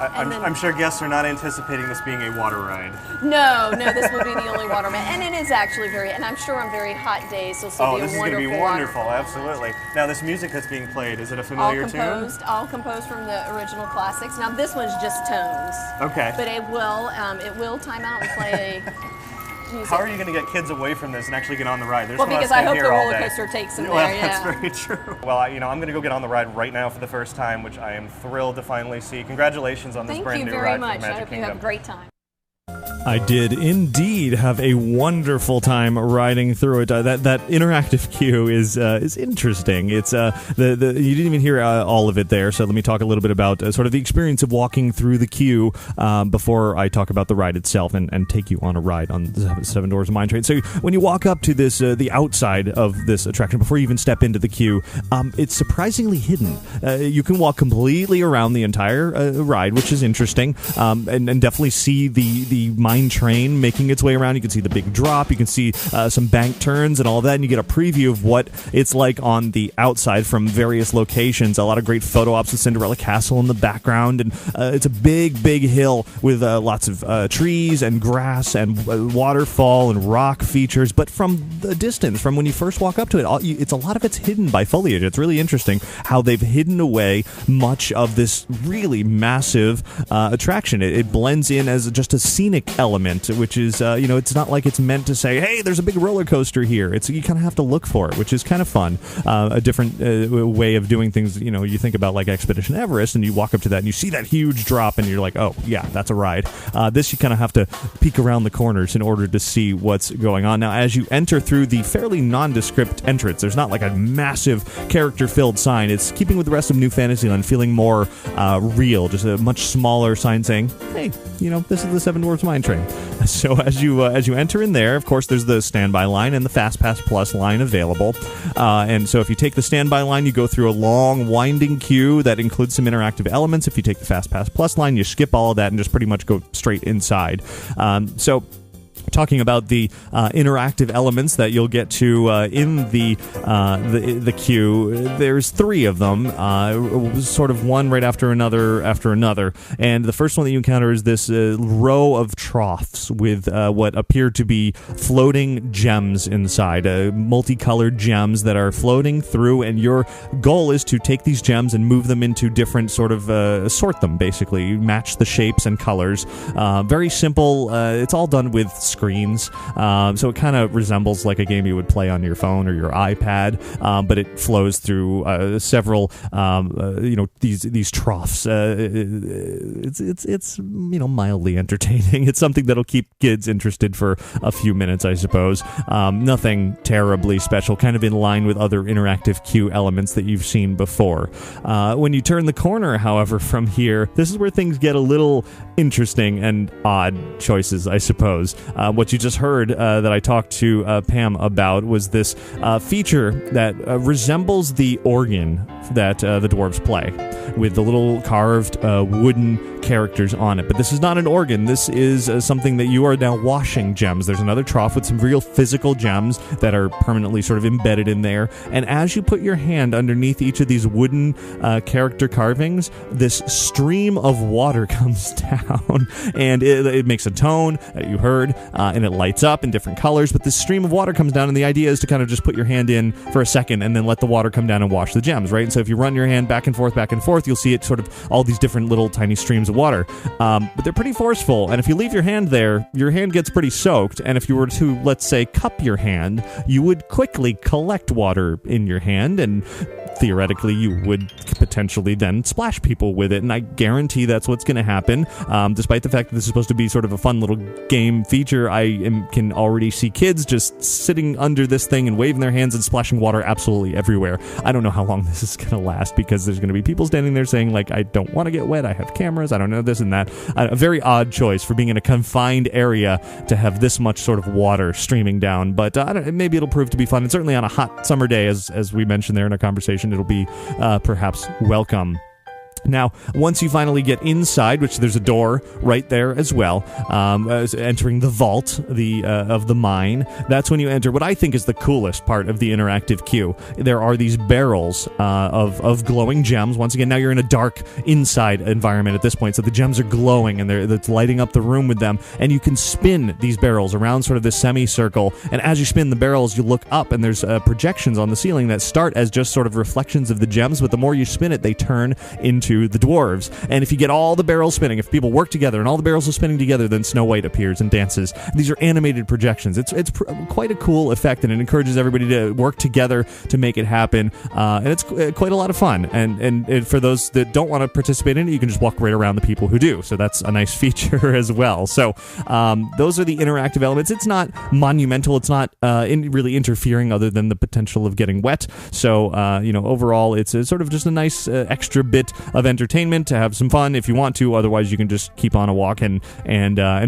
I'm sure guests are not anticipating this being a water ride. No, this will be the only water man. And it is actually and I'm sure on very hot days, so it'll be This a is going to be wonderful. wonderful, absolutely. Now this music that's being played, is it a familiar tune? All composed from the original classics. Now this one's just tones. Okay. But it will time out and play use How it. are you going to get kids away from this and actually get on the ride? There's Well, no because us I hope here the all roller day. coaster takes them Well, there. that's Yeah. very true. Well, I'm going to go get on the ride right now for the first time, which I am thrilled to finally see. Congratulations on this Thank brand you new very ride much. for the I Magic hope you Kingdom. have a great time. I did indeed have a wonderful time riding through it. That interactive queue is interesting. It's you didn't even hear all of it there, so let me talk a little bit about sort of the experience of walking through the queue before I talk about the ride itself and take you on a ride on the Seven Dwarfs Mine Train. So when you walk up to this, the outside of this attraction, before you even step into the queue, it's surprisingly hidden. You can walk completely around the entire ride, which is interesting, and definitely see the mine train making its way around. You can see the big drop, you can see some bank turns and all that, and you get a preview of what it's like on the outside from various locations. A lot of great photo ops with Cinderella Castle in the background, and it's a big hill with lots of trees and grass and waterfall and rock features, but from the distance, from when you first walk up to it, it's a lot of it's hidden by foliage. It's really interesting how they've hidden away much of this really massive attraction. It blends in as just a scenic element, which is, it's not like it's meant to say, hey, there's a big roller coaster here. You kind of have to look for it, which is kind of fun. A different way of doing things. You think about like Expedition Everest, and you walk up to that and you see that huge drop, and you're like, oh, yeah, that's a ride. This, you kind of have to peek around the corners in order to see what's going on. Now, as you enter through the fairly nondescript entrance, there's not like a massive character-filled sign. It's keeping with the rest of New Fantasyland, feeling more real, just a much smaller sign saying, hey, this is the Seven Dwarfs Mine Train. So as you enter in there, of course, there's the standby line and the Fast Pass Plus line available. And so if you take the standby line, you go through a long, winding queue that includes some interactive elements. If you take the Fast Pass Plus line, you skip all of that and just pretty much go straight inside. Talking about the interactive elements that you'll get to in the queue, there's 3 of them, sort of one right after another, and the first one that you encounter is this row of troughs with what appear to be floating gems inside, multicolored gems that are floating through, and your goal is to take these gems and move them into different sort of sort them, basically match the shapes and colors. Very simple. It's all done with screens, so it kind of resembles like a game you would play on your phone or your iPad, but it flows through several these troughs. It's mildly entertaining. It's something that'll keep kids interested for a few minutes, I suppose. Nothing terribly special, kind of in line with other interactive queue elements that you've seen before. When you turn the corner, however, from here, this is where things get a little interesting and odd choices, I suppose. What you just heard that I talked to Pam about was this feature that resembles the organ that the dwarves play, with the little carved wooden characters on it. But this is not an organ. This is something that you are now washing gems. There's another trough with some real physical gems that are permanently sort of embedded in there. And as you put your hand underneath each of these wooden character carvings, this stream of water comes down, and it makes a tone that you heard, and it lights up in different colors. But this stream of water comes down, and the idea is to kind of just put your hand in for a second and then let the water come down and wash the gems, right? And so if you run your hand back and forth, you'll see it sort of all these different little tiny streams of water. But they're pretty forceful, and if you leave your hand there, your hand gets pretty soaked, and if you were to, let's say, cup your hand, you would quickly collect water in your hand, and theoretically you would potentially then splash people with it, and I guarantee that's what's going to happen. Despite the fact that this is supposed to be sort of a fun little game feature, can already see kids just sitting under this thing and waving their hands and splashing water absolutely everywhere. I don't know how long this is going to last, because there's going to be people standing there saying, like, I don't want to get wet, I have cameras, I don't know this and that. A very odd choice for being in a confined area to have this much sort of water streaming down, but maybe it'll prove to be fun, and certainly on a hot summer day, as we mentioned there in our conversation, it'll be perhaps welcome. Now, once you finally get inside, which there's a door right there as well, entering the vault of the mine, that's when you enter what I think is the coolest part of the interactive queue. There are these barrels of glowing gems. Once again, now you're in a dark inside environment at this point, so the gems are glowing, and that's lighting up the room with them, and you can spin these barrels around sort of this semicircle, and as you spin the barrels, you look up, and there's projections on the ceiling that start as just sort of reflections of the gems, but the more you spin it, they turn into to the dwarves. And if you get all the barrels spinning, if people work together and all the barrels are spinning together, then Snow White appears and dances. These are animated projections. It's quite a cool effect, and it encourages everybody to work together to make it happen. And it's quite a lot of fun. And for those that don't want to participate in it, you can just walk right around the people who do. So that's a nice feature as well. So those are the interactive elements. It's not monumental. It's not really interfering other than the potential of getting wet. So, overall, it's sort of just a nice extra bit of entertainment to have some fun if you want to. Otherwise, you can just keep on a walk and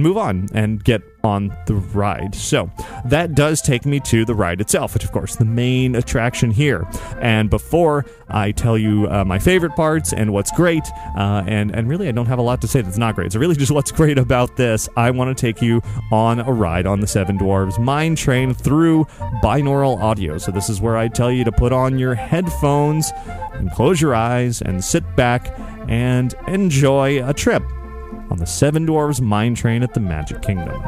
move on and get on the ride. So that does take me to the ride itself, which of course the main attraction here. And before I tell you my favorite parts and what's great, and really I don't have a lot to say that's not great. So really just what's great about this, I want to take you on a ride on the Seven Dwarfs Mine Train through binaural audio. So this is where I tell you to put on your headphones and close your eyes and sit back and enjoy a trip on the Seven Dwarfs Mine Train at the Magic Kingdom.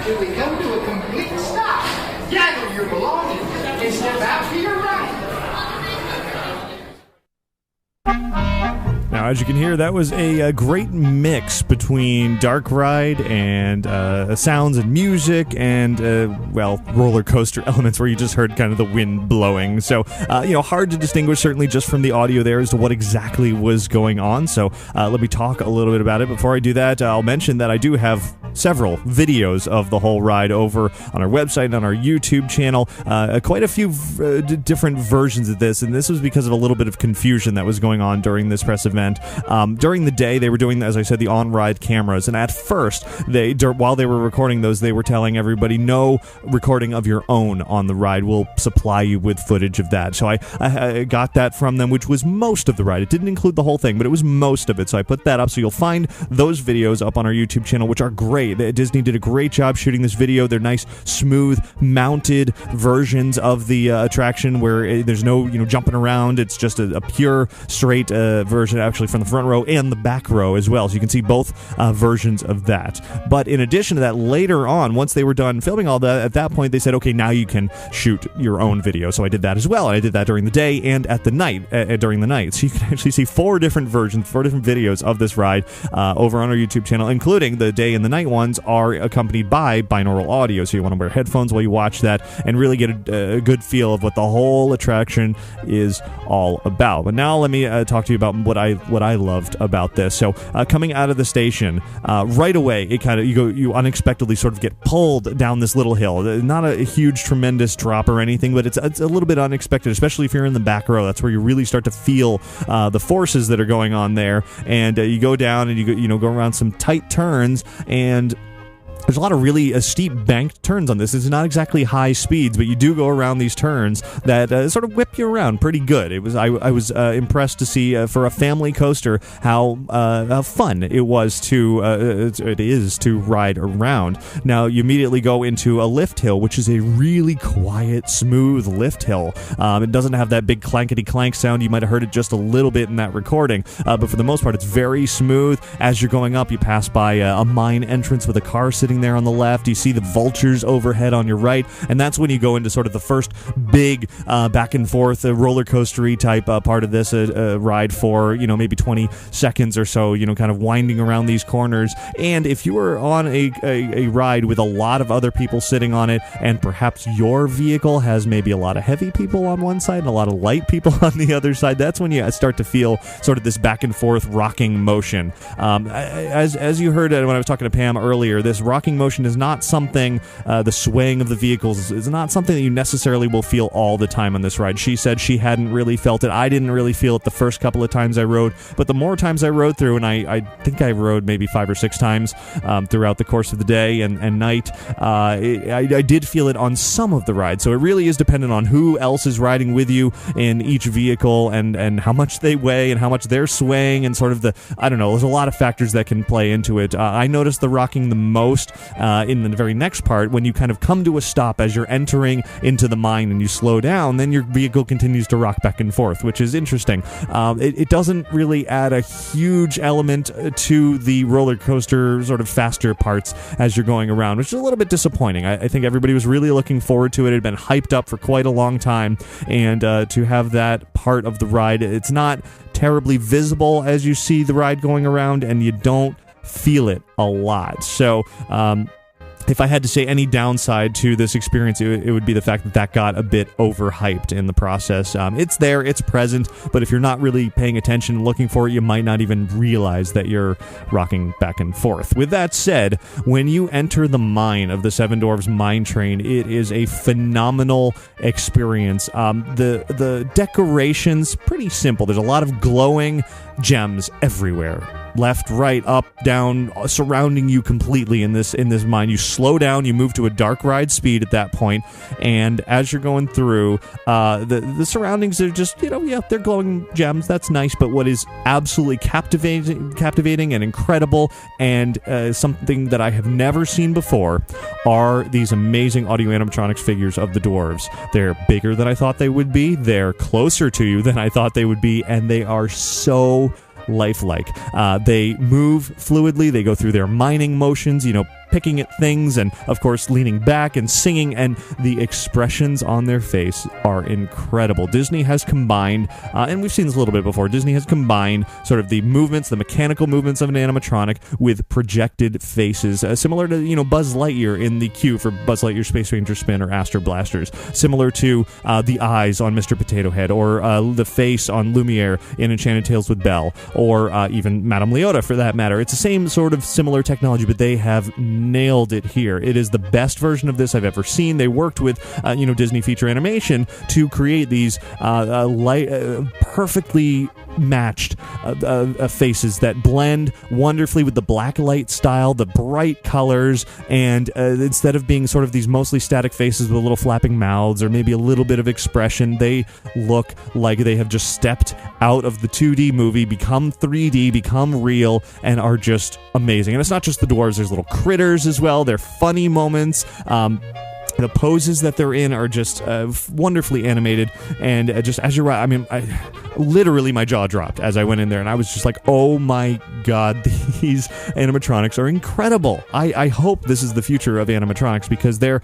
Till we come to a complete stop. Gather your belongings and step out to your right. Now, as you can hear, that was a great mix between dark ride and sounds and music and, roller coaster elements where you just heard kind of the wind blowing. So, hard to distinguish certainly just from the audio there as to what exactly was going on. So, let me talk a little bit about it. Before I do that, I'll mention that I do have several videos of the whole ride over on our website and on our YouTube channel. Quite a few different versions of this, and this was because of a little bit of confusion that was going on during this press event. During the day, they were doing, as I said, the on-ride cameras, and at first, while they were recording those, they were telling everybody no recording of your own on the ride. We'll supply you with footage of that. So I got that from them, which was most of the ride. It didn't include the whole thing, but it was most of it. So I put that up, so you'll find those videos up on our YouTube channel, which are great. great. Disney did a great job shooting this video. They're nice, smooth, mounted versions of the attraction where there's no jumping around. It's just a pure, straight version, actually, from the front row and the back row as well. So you can see both versions of that. But in addition to that, later on, once they were done filming all that, at that point they said, okay, now you can shoot your own video. So I did that as well. I did that during the day and at the night, during the night. So you can actually see 4 different versions, 4 different videos of this ride over on our YouTube channel, including the day and the night ones are accompanied by binaural audio. So you want to wear headphones while you watch that and really get a good feel of what the whole attraction is all about. But now let me talk to you about what I loved about this. So coming out of the station, right away, it kind of you unexpectedly sort of get pulled down this little hill. Not a huge, tremendous drop or anything, but it's a little bit unexpected, especially if you're in the back row. That's where you really start to feel the forces that are going on there. And you go down and you go around some tight turns, and there's a lot of really steep banked turns on this. It's not exactly high speeds, but you do go around these turns that sort of whip you around pretty good. I was impressed to see for a family coaster how fun it was it is to ride around. Now you immediately go into a lift hill, which is a really quiet, smooth lift hill. It doesn't have that big clankety clank sound. You might have heard it just a little bit in that recording, but for the most part, it's very smooth. As you're going up, you pass by a mine entrance with a car sitting there on the left. You see the vultures overhead on your right, and that's when you go into sort of the first big back and forth roller coastery type part of this ride for maybe 20 seconds or so, kind of winding around these corners. And if you were on a ride with a lot of other people sitting on it, and perhaps your vehicle has maybe a lot of heavy people on one side and a lot of light people on the other side, that's when you start to feel sort of this back and forth rocking motion. As you heard when I was talking to Pam earlier, this rocking motion is not something, the swaying of the vehicles is not something that you necessarily will feel all the time on this ride. She said she hadn't really felt it. I didn't really feel it the first couple of times I rode, but the more times I rode through, and I think I rode maybe 5 or 6 times throughout the course of the day and night, I did feel it on some of the rides. So it really is dependent on who else is riding with you in each vehicle and how much they weigh and how much they're swaying and sort of there's a lot of factors that can play into it. I noticed the rocking the most in the very next part when you kind of come to a stop as you're entering into the mine and you slow down, then your vehicle continues to rock back and forth, which is interesting. It doesn't really add a huge element to the roller coaster sort of faster parts as you're going around, which is a little bit disappointing. I think everybody was really looking forward to it. It had been hyped up for quite a long time, and to have that part of the ride, it's not terribly visible as you see the ride going around, and you don't feel it a lot. So if I had to say any downside to this experience, it would be the fact that got a bit overhyped in the process. It's there, it's present, but if you're not really paying attention and looking for it, you might not even realize that you're rocking back and forth. With that said, when you enter the mine of the Seven Dwarfs Mine Train, it is a phenomenal experience. The decorations, pretty simple. There's a lot of glowing gems everywhere. Left, right, up, down, surrounding you completely in this mine. You slow down, you move to a dark ride speed at that point, and as you're going through, the surroundings are just, they're glowing gems. That's nice, but what is absolutely captivating and incredible, and something that I have never seen before, are these amazing audio animatronics figures of the dwarves. They're bigger than I thought they would be. They're closer to you than I thought they would be, and they are so lifelike. They move fluidly. They go through their mining motions, picking at things and, of course, leaning back and singing, and the expressions on their face are incredible. Disney has combined, and we've seen this a little bit before, Disney has combined sort of the movements, the mechanical movements of an animatronic with projected faces, similar to, Buzz Lightyear in the queue for Buzz Lightyear Space Ranger Spin or Astro Blasters, similar to the eyes on Mr. Potato Head, or the face on Lumiere in Enchanted Tales with Belle, or even Madame Leota for that matter. It's the same sort of similar technology, but they have nailed it here. It is the best version of this I've ever seen. They worked with Disney Feature Animation to create these perfectly matched faces that blend wonderfully with the black light style, the bright colors, and instead of being sort of these mostly static faces with little flapping mouths or maybe a little bit of expression, they look like they have just stepped out of the 2D movie, become 3D, become real, and are just amazing. And it's not just the dwarves. There's little critters characters as well. They're funny moments. The poses that they're in are just wonderfully animated, and just as you're right, I mean, literally my jaw dropped as I went in there, and I was just like, oh my god, these animatronics are incredible. I hope this is the future of animatronics, because they're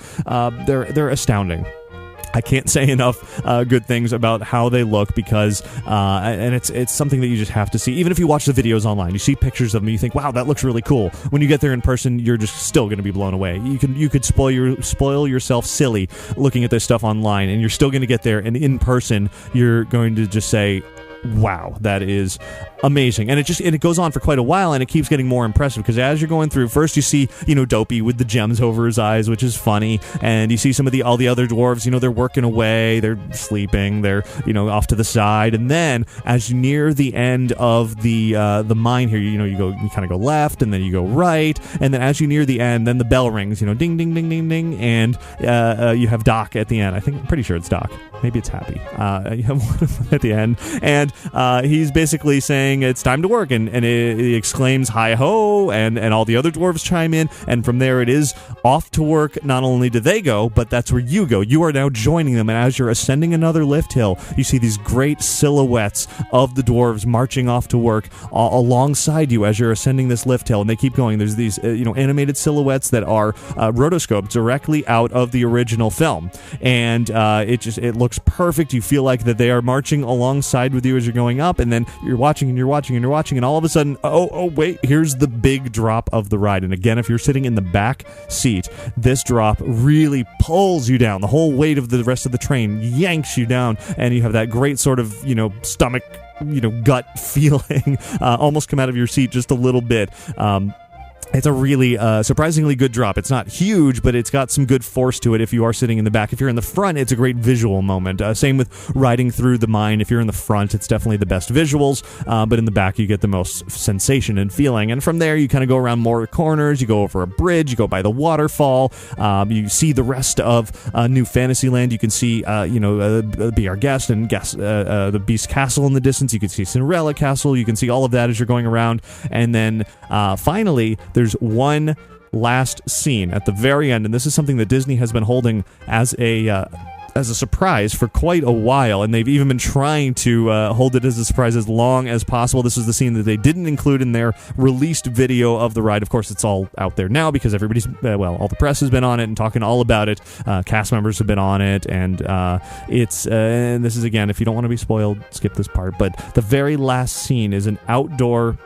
astounding. I can't say enough good things about how they look, because and it's something that you just have to see. Even if you watch the videos online, you see pictures of them, you think, wow, that looks really cool. When you get there in person, you're just still going to be blown away. You could spoil yourself silly looking at this stuff online, and you're still going to get there, and in person, you're going to just say, wow, that is amazing. And it goes on for quite a while, and it keeps getting more impressive, because as you're going through, first you see, Dopey with the gems over his eyes, which is funny, and you see some of all the other dwarves, they're working away, they're sleeping, they're, off to the side, and then as you near the end of the mine here, you kind of go left, and then you go right, and then as you near the end, then the bell rings, ding, ding, ding, ding, ding, and you have Doc at the end. I'm pretty sure it's Doc. Maybe it's Happy. You have one at the end, and he's basically saying it's time to work, and he exclaims hi-ho, and all the other dwarves chime in, and from there it is off to work. Not only do they go, but that's where you go. You are now joining them, and as you're ascending another lift hill, you see these great silhouettes of the dwarves marching off to work alongside you as you're ascending this lift hill, and they keep going. There's these animated silhouettes that are rotoscoped directly out of the original film, and it looks perfect. You feel like that they are marching alongside with you as you're going up, and then you're watching and you're watching and you're watching, and all of a sudden, oh wait, here's the big drop of the ride. And again, if you're sitting in the back seat, this drop really pulls you down. The whole weight of the rest of the train yanks you down, and you have that great sort of stomach, gut feeling almost come out of your seat just a little bit. It's a really surprisingly good drop. It's not huge, but it's got some good force to it if you are sitting in the back. If you're in the front, it's a great visual moment. Same with riding through the mine. If you're in the front, it's definitely the best visuals, but in the back, you get the most sensation and feeling. And from there, you kind of go around more corners, you go over a bridge, you go by the waterfall, you see the rest of New Fantasyland. You can see, Be Our Guest and the Beast Castle in the distance. You can see Cinderella Castle. You can see all of that as you're going around. And then finally, there's one last scene at the very end, and this is something that Disney has been holding as a surprise for quite a while, and they've even been trying to hold it as a surprise as long as possible. This is the scene that they didn't include in their released video of the ride. Of course, it's all out there now because everybody's, all the press has been on it and talking all about it. Cast members have been on it, and and this is, again, if you don't want to be spoiled, skip this part, but the very last scene is an outdoor...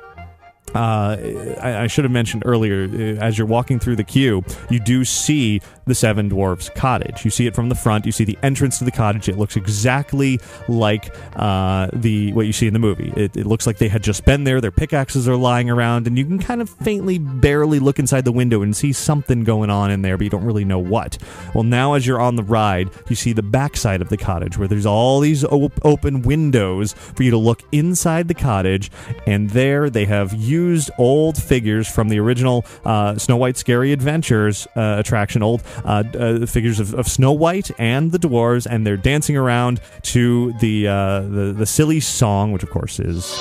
I should have mentioned earlier, as you're walking through the queue, you do see the Seven Dwarfs cottage. You see it from the front. You see the entrance to the cottage. It looks exactly like what you see in the movie. It looks like they had just been there. Their pickaxes are lying around, and you can kind of faintly, barely look inside the window and see something going on in there, but you don't really know what. Well, now as you're on the ride, you see the backside of the cottage, where there's all these open windows for you to look inside the cottage, and there they have used old figures from the original Snow White Scary Adventures attraction, old figures of Snow White and the dwarves, and they're dancing around to the silly song, which of course is...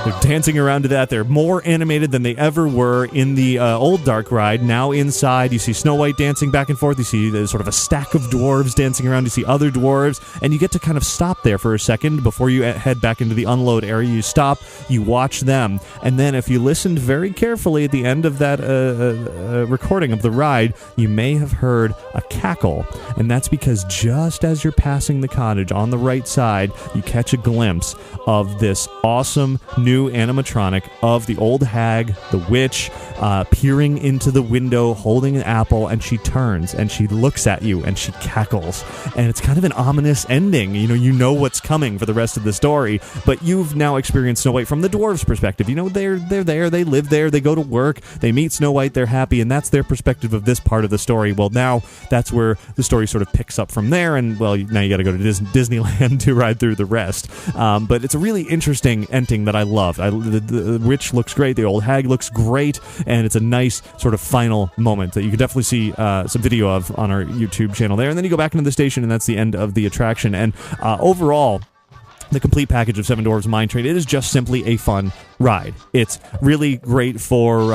They're dancing around to that. They're more animated than they ever were in the old Dark Ride. Now inside, you see Snow White dancing back and forth. You see there's sort of a stack of dwarves dancing around. You see other dwarves, and you get to kind of stop there for a second before you head back into the unload area. You stop, you watch them, and then if you listened very carefully at the end of that recording of the ride, you may have heard a cackle, and that's because just as you're passing the cottage on the right side, you catch a glimpse of this awesome new animatronic of the old hag, the witch, peering into the window, holding an apple, and she turns and she looks at you and she cackles. And it's kind of an ominous ending. You know what's coming for the rest of the story, but you've now experienced Snow White from the dwarves' perspective. They're there, they live there, they go to work, they meet Snow White, they're happy, and that's their perspective of this part of the story. Well, now that's where the story sort of picks up from there, and well, now you got to go to Disneyland to ride through the rest. But it's a really interesting ending that I love. The witch looks great, the old hag looks great, and it's a nice sort of final moment that you can definitely see some video of on our YouTube channel there. And then you go back into the station, and that's the end of the attraction. And overall, the complete package of Seven Dwarfs Mine Train. It is just simply a fun ride. It's really great for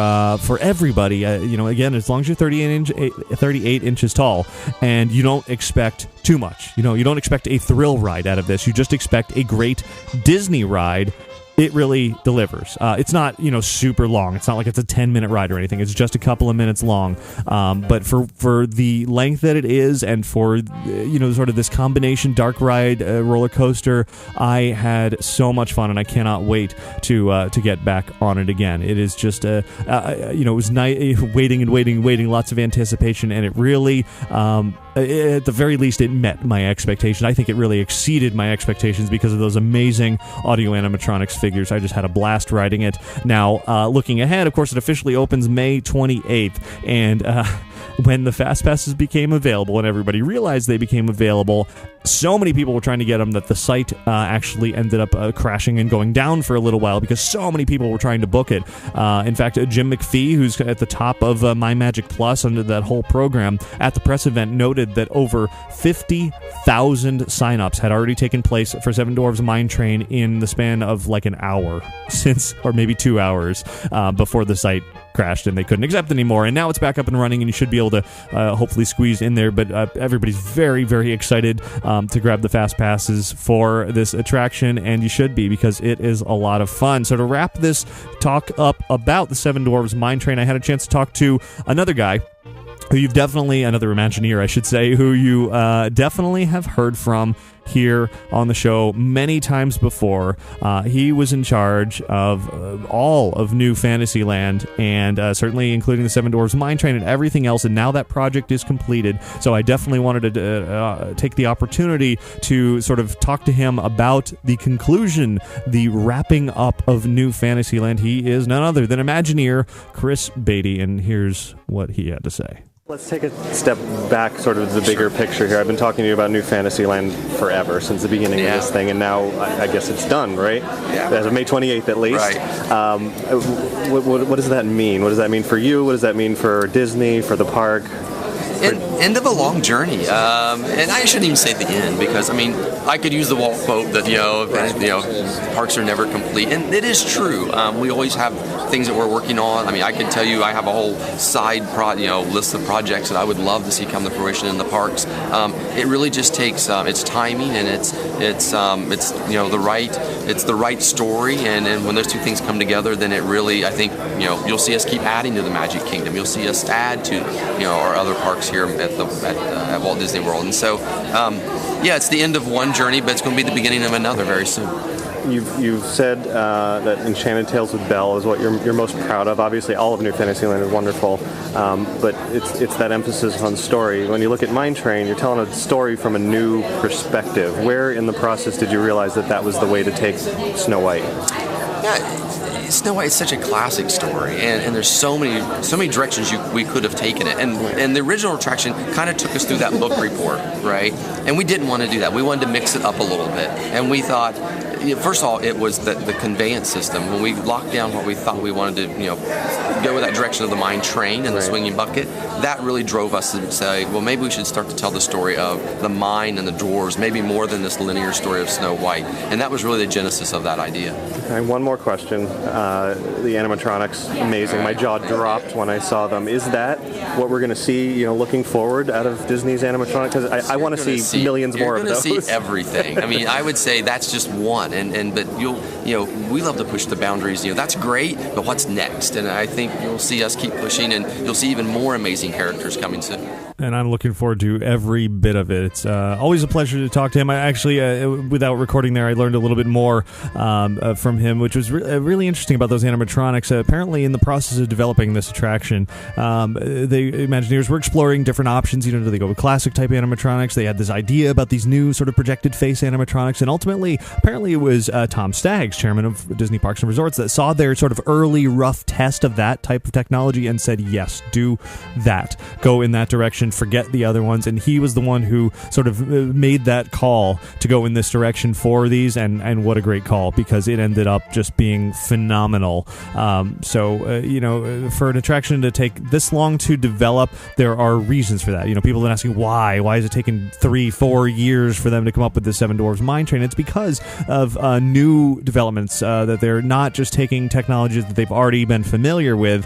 everybody. Again, as long as you're 38 inches tall, and you don't expect too much. You don't expect a thrill ride out of this. You just expect a great Disney ride. It really delivers. It's not, super long. It's not like it's a 10-minute ride or anything. It's just a couple of minutes long. But for the length that it is, and for, sort of this combination dark ride roller coaster, I had so much fun, and I cannot wait to get back on it again. It is just, it was waiting, lots of anticipation, and it really, at the very least, it met my expectations. I think it really exceeded my expectations because of those amazing audio animatronics figures. I just had a blast riding it. Now, looking ahead, of course, it officially opens May 28th, and when the Fast Passes became available and everybody realized they became available, so many people were trying to get them that the site actually ended up crashing and going down for a little while because so many people were trying to book it. In fact, Jim McPhee, who's at the top of My Magic Plus under that whole program, at the press event noted that over 50,000 signups had already taken place for Seven Dwarfs Mine Train in the span of like an hour or maybe 2 hours before the site crashed and they couldn't accept anymore. And now it's back up and running, and you should be able to hopefully squeeze in there. But everybody's very, very excited to grab the Fast Passes for this attraction, and you should be, because it is a lot of fun. So to wrap this talk up about the Seven Dwarfs Mine Train, I had a chance to talk to another guy who you've definitely, another Imagineer, I should say, who you definitely have heard from here on the show many times before. He was in charge of all of New Fantasyland, and certainly including the Seven Dwarfs Mine Train and everything else, and now that project is completed. So I definitely wanted to take the opportunity to sort of talk to him about the conclusion, the wrapping up of New Fantasyland. He is none other than Imagineer Chris Beatty, and here's what he had to say. Let's take a step back, sort of the bigger picture here. I've been talking to you about New Fantasyland forever, since the beginning of this thing, and now I guess it's done, right? Yeah. As of May 28th, at least. Right. What does that mean? What does that mean for you? What does that mean for Disney, for the park? End of a long journey, and I shouldn't even say the end, because I could use the Walt quote that parks are never complete, and it is true. We always have things that we're working on. I can tell you I have a whole side list of projects that I would love to see come to fruition in the parks. It really just takes its timing, and it's the right story, and when those two things come together, then it really, I think, you'll see us keep adding to the Magic Kingdom. You'll see us add to our other parks here at Walt Disney World. And so, it's the end of one journey, but it's going to be the beginning of another very soon. You've said that Enchanted Tales with Belle is what you're most proud of. Obviously, all of New Fantasyland is wonderful, but it's that emphasis on story. When you look at Mine Train, you're telling a story from a new perspective. Where in the process did you realize that was the way to take Snow White? Yeah. Snow White is such a classic story, and there's so many directions we could have taken it, and the original attraction kind of took us through that book report, right? And we didn't want to do that. We wanted to mix it up a little bit, and we thought, first of all, it was the conveyance system. When we locked down what we thought we wanted to, go with that direction of the mine train and the swinging bucket, that really drove us to say, well, maybe we should start to tell the story of the mine and the dwarves, maybe more than this linear story of Snow White, and that was really the genesis of that idea. Okay, one more question. The animatronics, amazing. My jaw dropped when I saw them. Is that what we're going to see, looking forward out of Disney's animatronics? Because I want to see millions more of those. You're going to see everything. I would say that's just one, but we love to push the boundaries. That's great, but what's next? And I think you'll see us keep pushing, and you'll see even more amazing characters coming soon. And I'm looking forward to every bit of it. It's always a pleasure to talk to him. I actually, without recording there, I learned a little bit more from him, which was really interesting about those animatronics. Apparently, in the process of developing this attraction, the Imagineers were exploring different options. Do they go with classic type animatronics? They had this idea about these new sort of projected face animatronics, and ultimately, apparently, it was Tom Staggs colleagues, chairman of Disney Parks and Resorts, that saw their sort of early rough test of that type of technology and said, yes, do that. Go in that direction, forget the other ones. And he was the one who sort of made that call to go in this direction for these, and what a great call, because it ended up just being phenomenal. For an attraction to take this long to develop, there are reasons for that. People have been asking why is it taking 3-4 years for them to come up with the Seven Dwarfs Mine Train? It's because of new developments, that they're not just taking technologies that they've already been familiar with,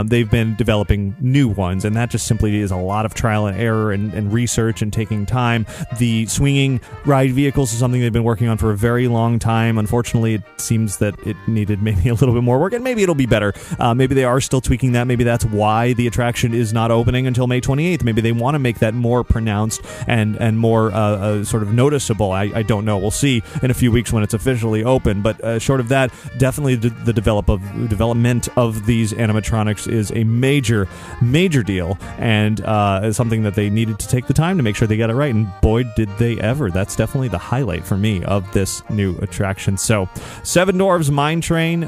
they've been developing new ones, and that just simply is a lot of trial and error and research and taking time. The swinging ride vehicles is something they've been working on for a very long time. Unfortunately, it seems that it needed maybe a little bit more work, and maybe it'll be better. Maybe they are still tweaking that. Maybe that's why the attraction is not opening until May 28th. Maybe they want to make that more pronounced and more sort of noticeable. I don't know. We'll see in a few weeks when it's officially open. But short of that, definitely the development of these animatronics is a major deal, and is something that they needed to take the time to make sure they got it right. And boy, did they ever. That's definitely the highlight for me of this new attraction. So, Seven Dwarfs Mine Train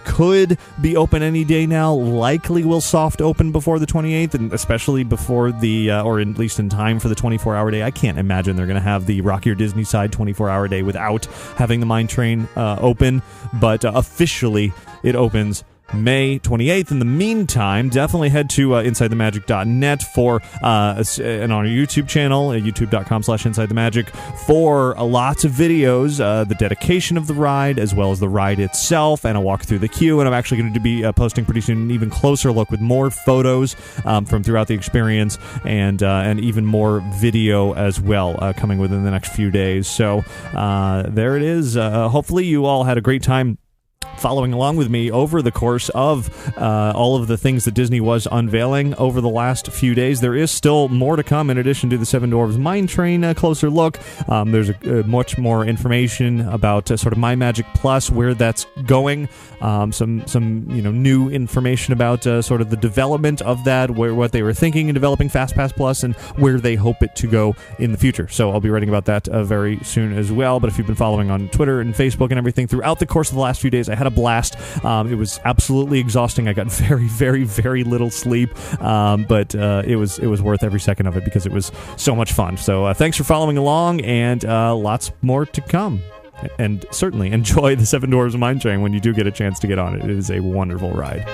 could be open any day now. Likely will soft open before the 28th, and especially before or at least in time for the 24-hour day. I can't imagine they're going to have the Rock Your Disney Side 24-hour day without having the Mine Train open, but officially it opens May 28th. In the meantime, definitely head to InsideTheMagic.net for and on our YouTube channel, youtube.com/InsideTheMagic, for lots of videos, the dedication of the ride, as well as the ride itself, and a walk through the queue. And I'm actually going to be posting pretty soon an even closer look with more photos from throughout the experience, and even more video as well coming within the next few days. So there it is. Hopefully you all had a great time following along with me over the course of all of the things that Disney was unveiling over the last few days. There is still more to come in addition to the Seven Dwarfs Mine Train closer look. There's much more information about sort of My Magic Plus, where that's going. Some new information about sort of the development of that, what they were thinking in developing FastPass Plus, and where they hope it to go in the future. So I'll be writing about that very soon as well. But if you've been following on Twitter and Facebook and everything throughout the course of the last few days, I had a blast. It was absolutely exhausting. I got very, very, very little sleep, but it was worth every second of it because it was so much fun. So thanks for following along, and lots more to come. And certainly enjoy the Seven Dwarfs Mine Train when you do get a chance to get on it. It is a wonderful ride.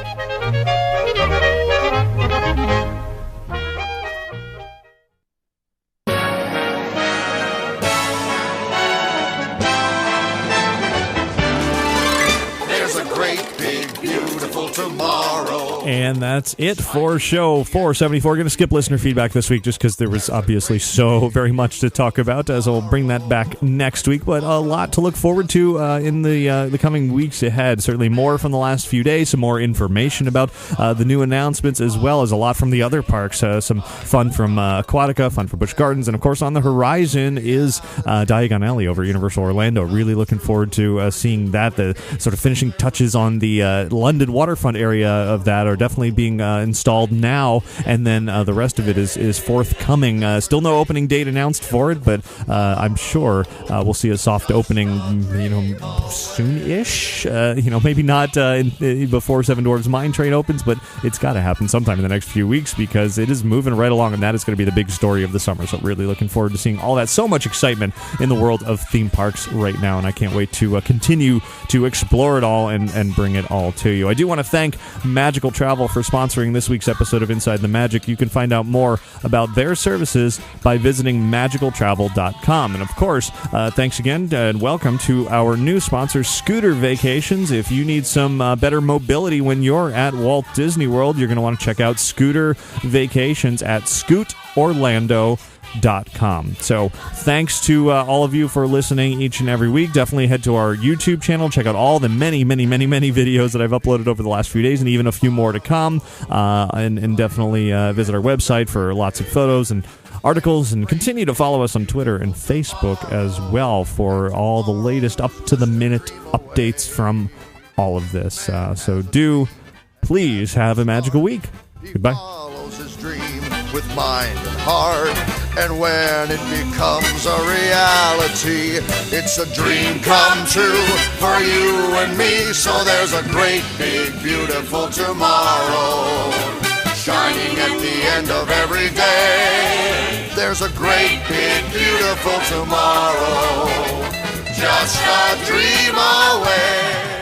And that's it for show 474. Going to skip listener feedback this week just because there was obviously so very much to talk about, as I'll bring that back next week. But a lot to look forward to in the coming weeks ahead. Certainly more from the last few days, some more information about the new announcements, as well as a lot from the other parks. Some fun from Aquatica, fun from Busch Gardens, and of course on the horizon is Diagon Alley over at Universal Orlando. Really looking forward to seeing that. The sort of finishing touches on the London waterfront area of that are definitely being installed now, and then the rest of it is forthcoming. Still no opening date announced for it, but I'm sure we'll see a soft opening, soon-ish. Maybe not before Seven Dwarfs Mine Train opens, but it's got to happen sometime in the next few weeks because it is moving right along, and that is going to be the big story of the summer. So really looking forward to seeing all that. So much excitement in the world of theme parks right now, and I can't wait to continue to explore it all and bring it all to you. I do want to thank Magical Travel for sponsoring this week's episode of Inside the Magic. You can find out more about their services by visiting magicaltravel.com. And of course, thanks again and welcome to our new sponsor, Scooter Vacations. If you need some better mobility when you're at Walt Disney World, you're going to want to check out Scooter Vacations at scootorlando.com. So thanks to all of you for listening each and every week. Definitely head to our YouTube channel. Check out all the many videos that I've uploaded over the last few days, and even a few more to come. And definitely visit our website for lots of photos and articles, and continue to follow us on Twitter and Facebook as well for all the latest up-to-the-minute updates from all of this. So do please have a magical week. Goodbye. With mind and heart. And when it becomes a reality, it's a dream come true for you and me. So there's a great, big, beautiful tomorrow shining at the end of every day. There's a great, big, beautiful tomorrow, just a dream away.